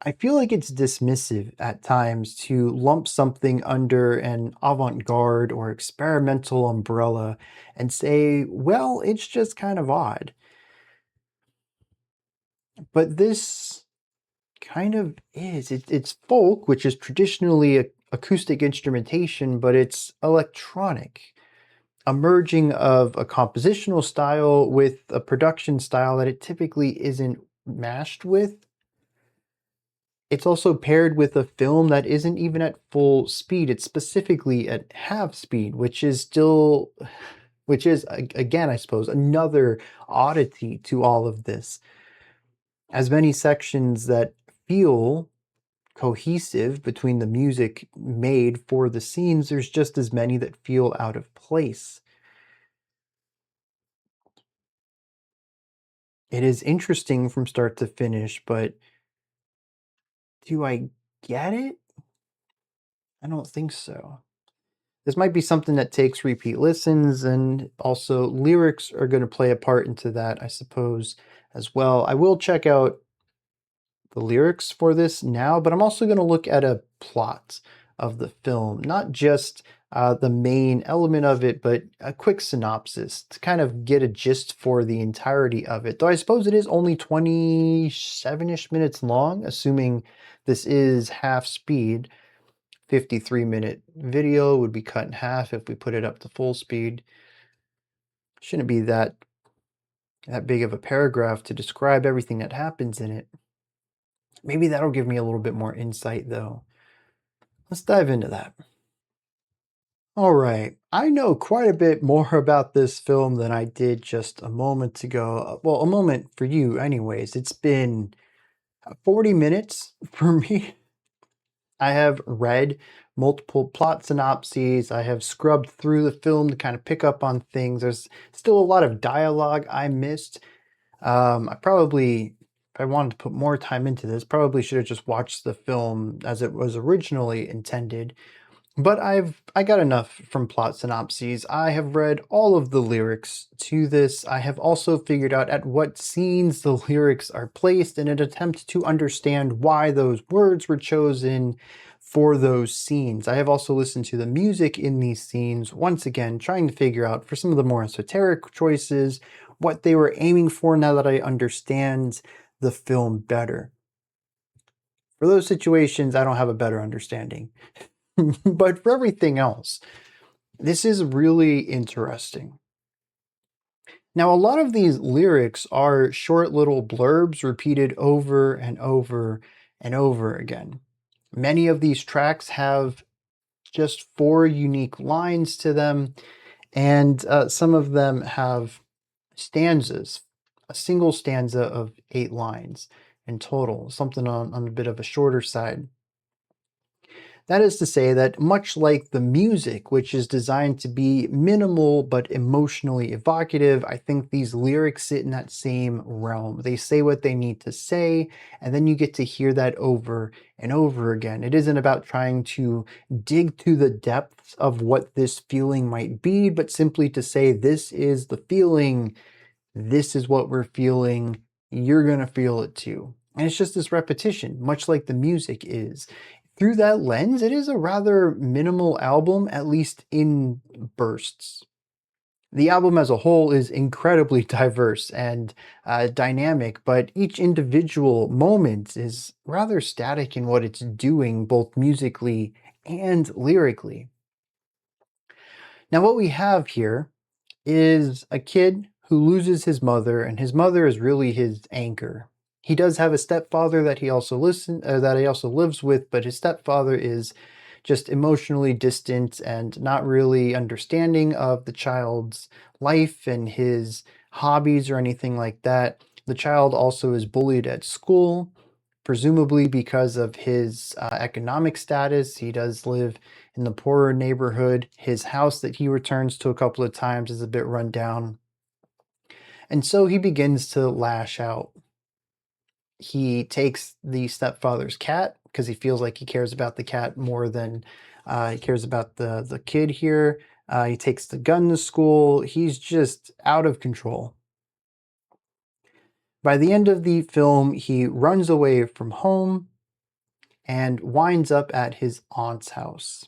I feel like it's dismissive at times to lump something under an avant-garde or experimental umbrella and say, well, it's just kind of odd. But this kind of is. It's folk, which is traditionally acoustic instrumentation, but it's electronic, a merging of a compositional style with a production style that it typically isn't mashed with. It's also paired with a film that isn't even at full speed. It's specifically at half speed, which is again, I suppose, another oddity to all of this. As many sections that feel cohesive between the music made for the scenes, there's just as many that feel out of place. It is interesting from start to finish, but do I get it? I don't think so. This might be something that takes repeat listens, and also lyrics are going to play a part into that, I suppose, as well. I will check out the lyrics for this now, but I'm also going to look at a plot of the film, not just the main element of it, but a quick synopsis to kind of get a gist for the entirety of it. Though I suppose it is only 27-ish minutes long, assuming this is half speed. 53-minute video would be cut in half if we put it up to full speed. Shouldn't be that big of a paragraph to describe everything that happens in it. Maybe that'll give me a little bit more insight, though. Let's dive into that. All right, I know quite a bit more about this film than I did just a moment ago. Well, a moment for you, anyways. It's been 40 minutes for me. I have read multiple plot synopses. I have scrubbed through the film to kind of pick up on things. There's still a lot of dialogue I missed. I probably, if I wanted to put more time into this, probably should have just watched the film as it was originally intended. But I got enough from plot synopses. I have read all of the lyrics to this. I have also figured out at what scenes the lyrics are placed in an attempt to understand why those words were chosen for those scenes. I have also listened to the music in these scenes, once again, trying to figure out for some of the more esoteric choices, what they were aiming for now that I understand the film better. For those situations, I don't have a better understanding. But for everything else, this is really interesting. Now, a lot of these lyrics are short little blurbs repeated over and over and over again. Many of these tracks have just 4 unique lines to them, and some of them have stanzas, a single stanza of 8 lines in total, something on a bit of a shorter side. That is to say that much like the music, which is designed to be minimal but emotionally evocative, I think these lyrics sit in that same realm. They say what they need to say, and then you get to hear that over and over again. It isn't about trying to dig to the depths of what this feeling might be, but simply to say, this is the feeling, this is what we're feeling, you're gonna feel it too. And it's just this repetition, much like the music is. Through that lens, it is a rather minimal album, at least in bursts. The album as a whole is incredibly diverse and dynamic, but each individual moment is rather static in what it's doing, both musically and lyrically. Now, what we have here is a kid who loses his mother, and his mother is really his anchor. He does have a stepfather that he also lives with, but his stepfather is just emotionally distant and not really understanding of the child's life and his hobbies or anything like that. The child also is bullied at school, presumably because of his economic status. He does live in the poorer neighborhood. His house that he returns to a couple of times is a bit run down. And so he begins to lash out. he takes the stepfather's cat because he feels like he cares about the cat more than he cares about the kid here. He takes the gun to school. He's just out of control. By the end of the film, he runs away from home and winds up at his aunt's house.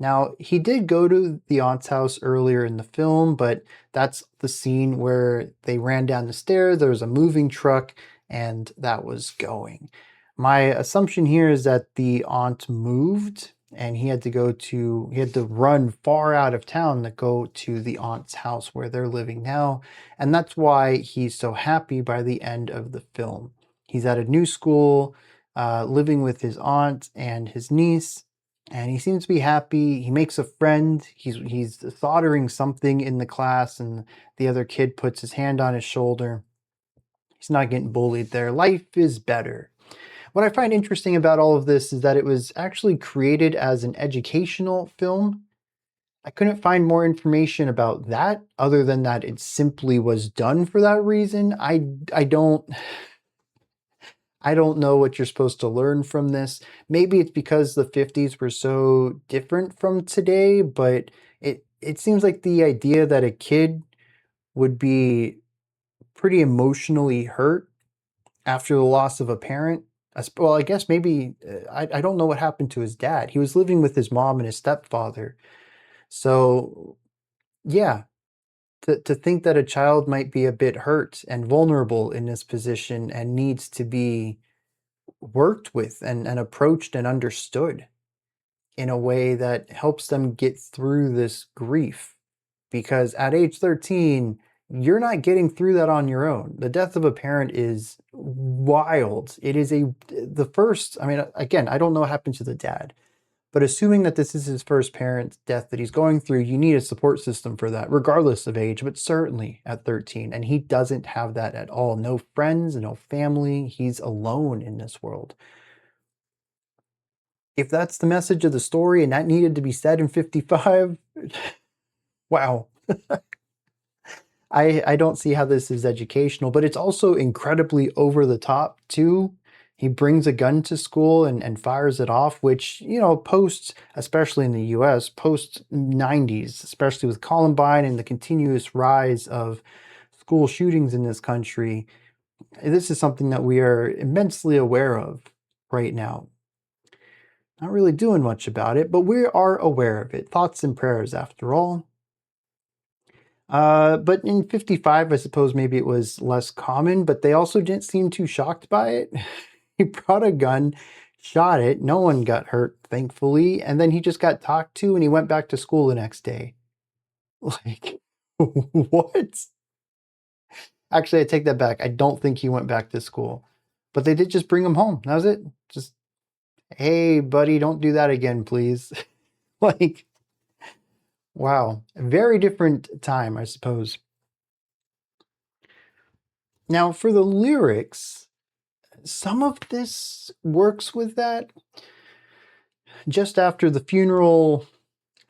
Now, he did go to the aunt's house earlier in the film, but that's the scene where they ran down the stairs, there was a moving truck, and that was going. My assumption here is that the aunt moved and he had to run far out of town to go to the aunt's house where they're living now, and that's why he's so happy by the end of the film. He's at a new school, living with his aunt and his niece, and he seems to be happy. He makes a friend. He's soldering something in the class, and the other kid puts his hand on his shoulder. He's not getting bullied there. Life is better. What I find interesting about all of this is that it was actually created as an educational film. I couldn't find more information about that other than that it simply was done for that reason. I don't know what you're supposed to learn from this. Maybe it's because the 50s were so different from today, but it seems like the idea that a kid would be pretty emotionally hurt after the loss of a parent. Well, I guess maybe, I don't know what happened to his dad. He was living with his mom and his stepfather. So, yeah, to think that a child might be a bit hurt and vulnerable in this position and needs to be worked with and approached and understood in a way that helps them get through this grief. Because at age 13, you're not getting through that on your own. The death of a parent is wild. It is the first, I mean, again, I don't know what happened to the dad, but assuming that this is his first parent's death that he's going through, you need a support system for that, regardless of age, but certainly at 13. And he doesn't have that at all. No friends, no family. He's alone in this world. If that's the message of the story and that needed to be said in 55, wow. I don't see how this is educational, but it's also incredibly over the top too. He brings a gun to school and fires it off, which, post, especially in the US, post 90s, especially with Columbine and the continuous rise of school shootings in this country, this is something that we are immensely aware of right now. Not really doing much about it, but we are aware of it. Thoughts and prayers, after all. But in 55, I suppose maybe it was less common, but they also didn't seem too shocked by it. He brought a gun, shot it, no one got hurt, thankfully, and then he just got talked to and he went back to school the next day. Like, what? Actually, I take that back. I don't think he went back to school. But they did just bring him home. That was it. Just, hey, buddy, don't do that again, please. Like, wow. A very different time, I suppose. Now, for the lyrics, some of this works with that. Just after the funeral,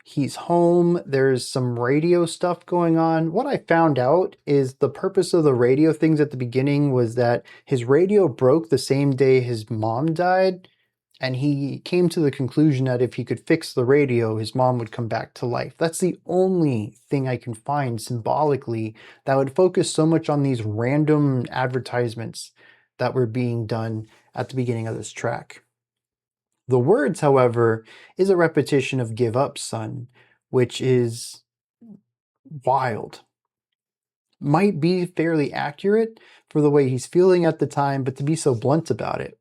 he's home. There's some radio stuff going on. What I found out is the purpose of the radio things at the beginning was that his radio broke the same day his mom died. And he came to the conclusion that if he could fix the radio, his mom would come back to life. That's the only thing I can find symbolically that would focus so much on these random advertisements that were being done at the beginning of this track. The words, however, is a repetition of "Give Up, Son," which is wild. Might be fairly accurate for the way he's feeling at the time, but to be so blunt about it.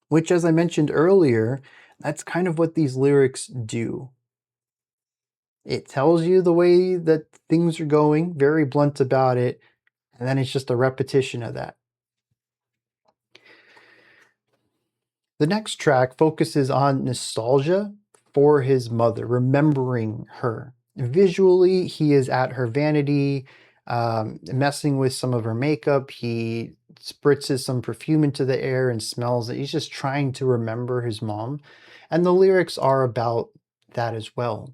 Which, as I mentioned earlier, that's kind of what these lyrics do. It tells you the way that things are going, very blunt about it, and then it's just a repetition of that. The next track focuses on nostalgia for his mother, remembering her. Visually, he is at her vanity, messing with some of her makeup. He spritzes some perfume into the air and smells it. He's just trying to remember his mom. And the lyrics are about that as well.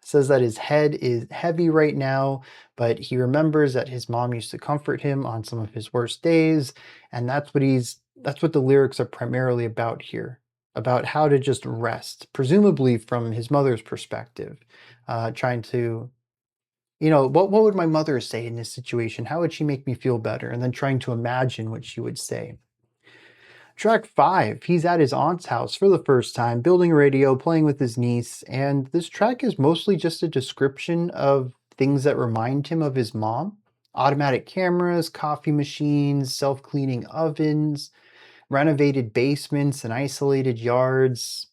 Says that his head is heavy right now, but he remembers that his mom used to comfort him on some of his worst days, and that's what the lyrics are primarily about here, about how to just rest, presumably from his mother's perspective, trying to, what would my mother say in this situation? How would she make me feel better? And then trying to imagine what she would say. Track 5, he's at his aunt's house for the first time, building a radio, playing with his niece, and this track is mostly just a description of things that remind him of his mom. Automatic cameras, coffee machines, self-cleaning ovens, renovated basements and isolated yards.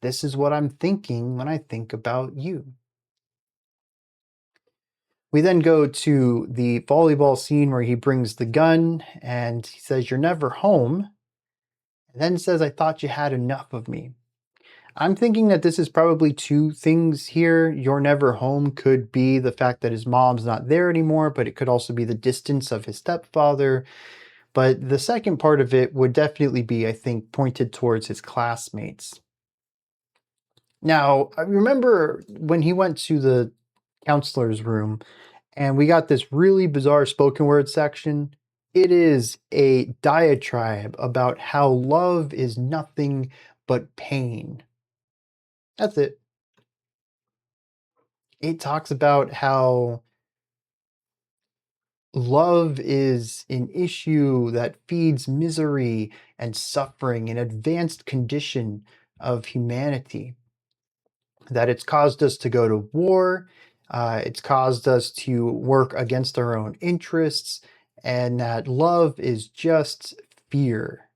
This is what I'm thinking when I think about you. We then go to the volleyball scene where he brings the gun and he says, "You're never home." And then says, "I thought you had enough of me." I'm thinking that this is probably two things here. "You're never home" could be the fact that his mom's not there anymore, but it could also be the distance of his stepfather. But the second part of it would definitely be, I think, pointed towards his classmates. Now, I remember when he went to the counselor's room and we got this really bizarre spoken word section. It is a diatribe about how love is nothing but pain. That's it. It talks about how love is an issue that feeds misery and suffering, an advanced condition of humanity. That it's caused us to go to war, it's caused us to work against our own interests, and that love is just fear.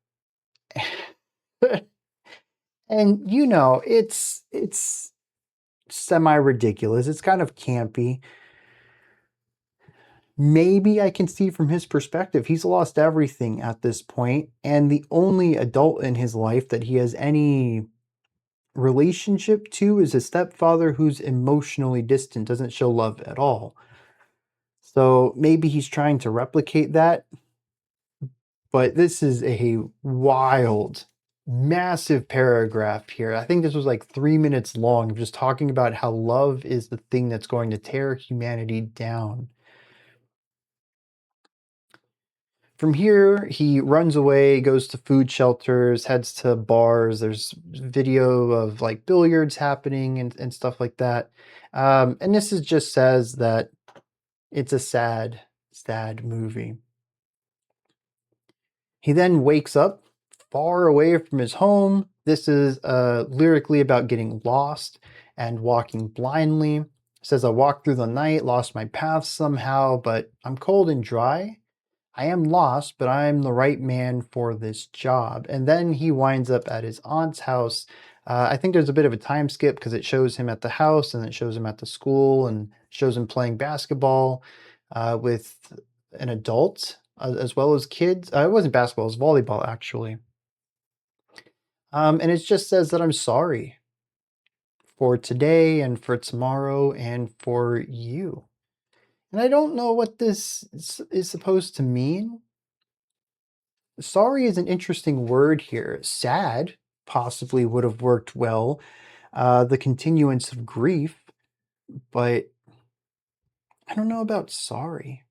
And it's semi ridiculous. It's kind of campy. Maybe I can see from his perspective, he's lost everything at this point, and the only adult in his life that he has any relationship to is his stepfather, who's emotionally distant, doesn't show love at all. So maybe he's trying to replicate that, but this is a wild, massive paragraph here. I think this was like 3 minutes long, just talking about how love is the thing that's going to tear humanity down. From here, he runs away, goes to food shelters, heads to bars. There's video of like billiards happening and stuff like that. And this is just says that it's a sad, sad movie. He then wakes up far away from his home. This is lyrically about getting lost and walking blindly. It says, "I walked through the night, lost my path somehow, but I'm cold and dry. I am lost, but I'm the right man for this job." And then he winds up at his aunt's house. I think there's a bit of a time skip because it shows him at the house and it shows him at the school and shows him playing basketball with an adult as well as kids. It wasn't basketball, it was volleyball actually. And it just says that I'm sorry for today and for tomorrow and for you. And I don't know what this is supposed to mean. Sorry is an interesting word here. Sad possibly would have worked well. The continuance of grief, but I don't know about sorry.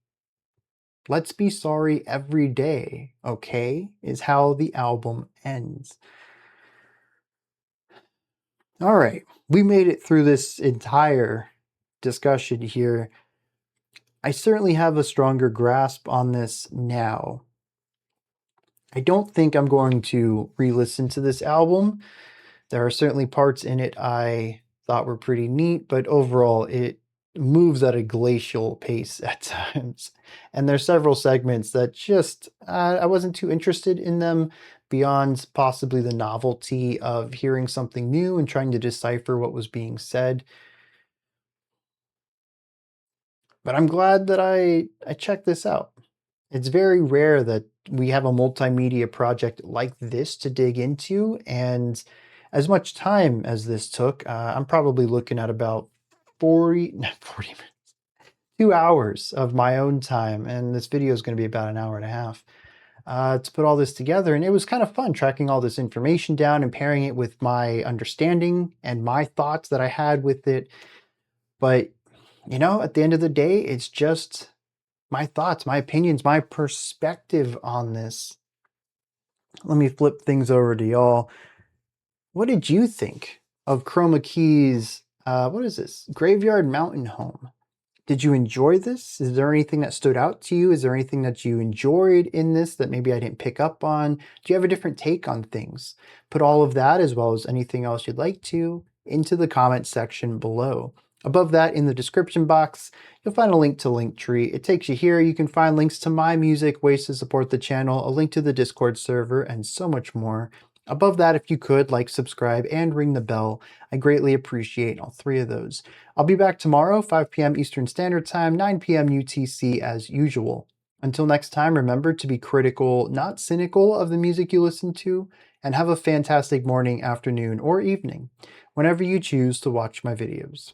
"Let's be sorry every day, okay?" is how the album ends. All right, we made it through this entire discussion here. I certainly have a stronger grasp on this now. I don't think I'm going to re-listen to this album. There are certainly parts in it I thought were pretty neat, but overall it moves at a glacial pace at times. And there's several segments that just, I wasn't too interested in them beyond possibly the novelty of hearing something new and trying to decipher what was being said. But I'm glad that I checked this out. It's very rare that we have a multimedia project like this to dig into, and as much time as this took, I'm probably looking at about 40, not 40 minutes, 2 hours of my own time, and this video is going to be about an hour and a half to put all this together. And it was kind of fun tracking all this information down and pairing it with my understanding and my thoughts that I had with it. But, at the end of the day, it's just my thoughts, my opinions, my perspective on this. Let me flip things over to y'all. What did you think of Chroma Key's, what is this? Graveyard Mountain Home. Did you enjoy this? Is there anything that stood out to you? Is there anything that you enjoyed in this that maybe I didn't pick up on? Do you have a different take on things? Put all of that, as well as anything else you'd like to, into the comment section below. Above that, in the description box, you'll find a link to Linktree. It takes you here. You can find links to my music, ways to support the channel, a link to the Discord server, and so much more. Above that, if you could, like, subscribe, and ring the bell. I greatly appreciate all three of those. I'll be back tomorrow, 5 p.m. Eastern Standard Time, 9 p.m. UTC as usual. Until next time, remember to be critical, not cynical, of the music you listen to, and have a fantastic morning, afternoon, or evening, whenever you choose to watch my videos.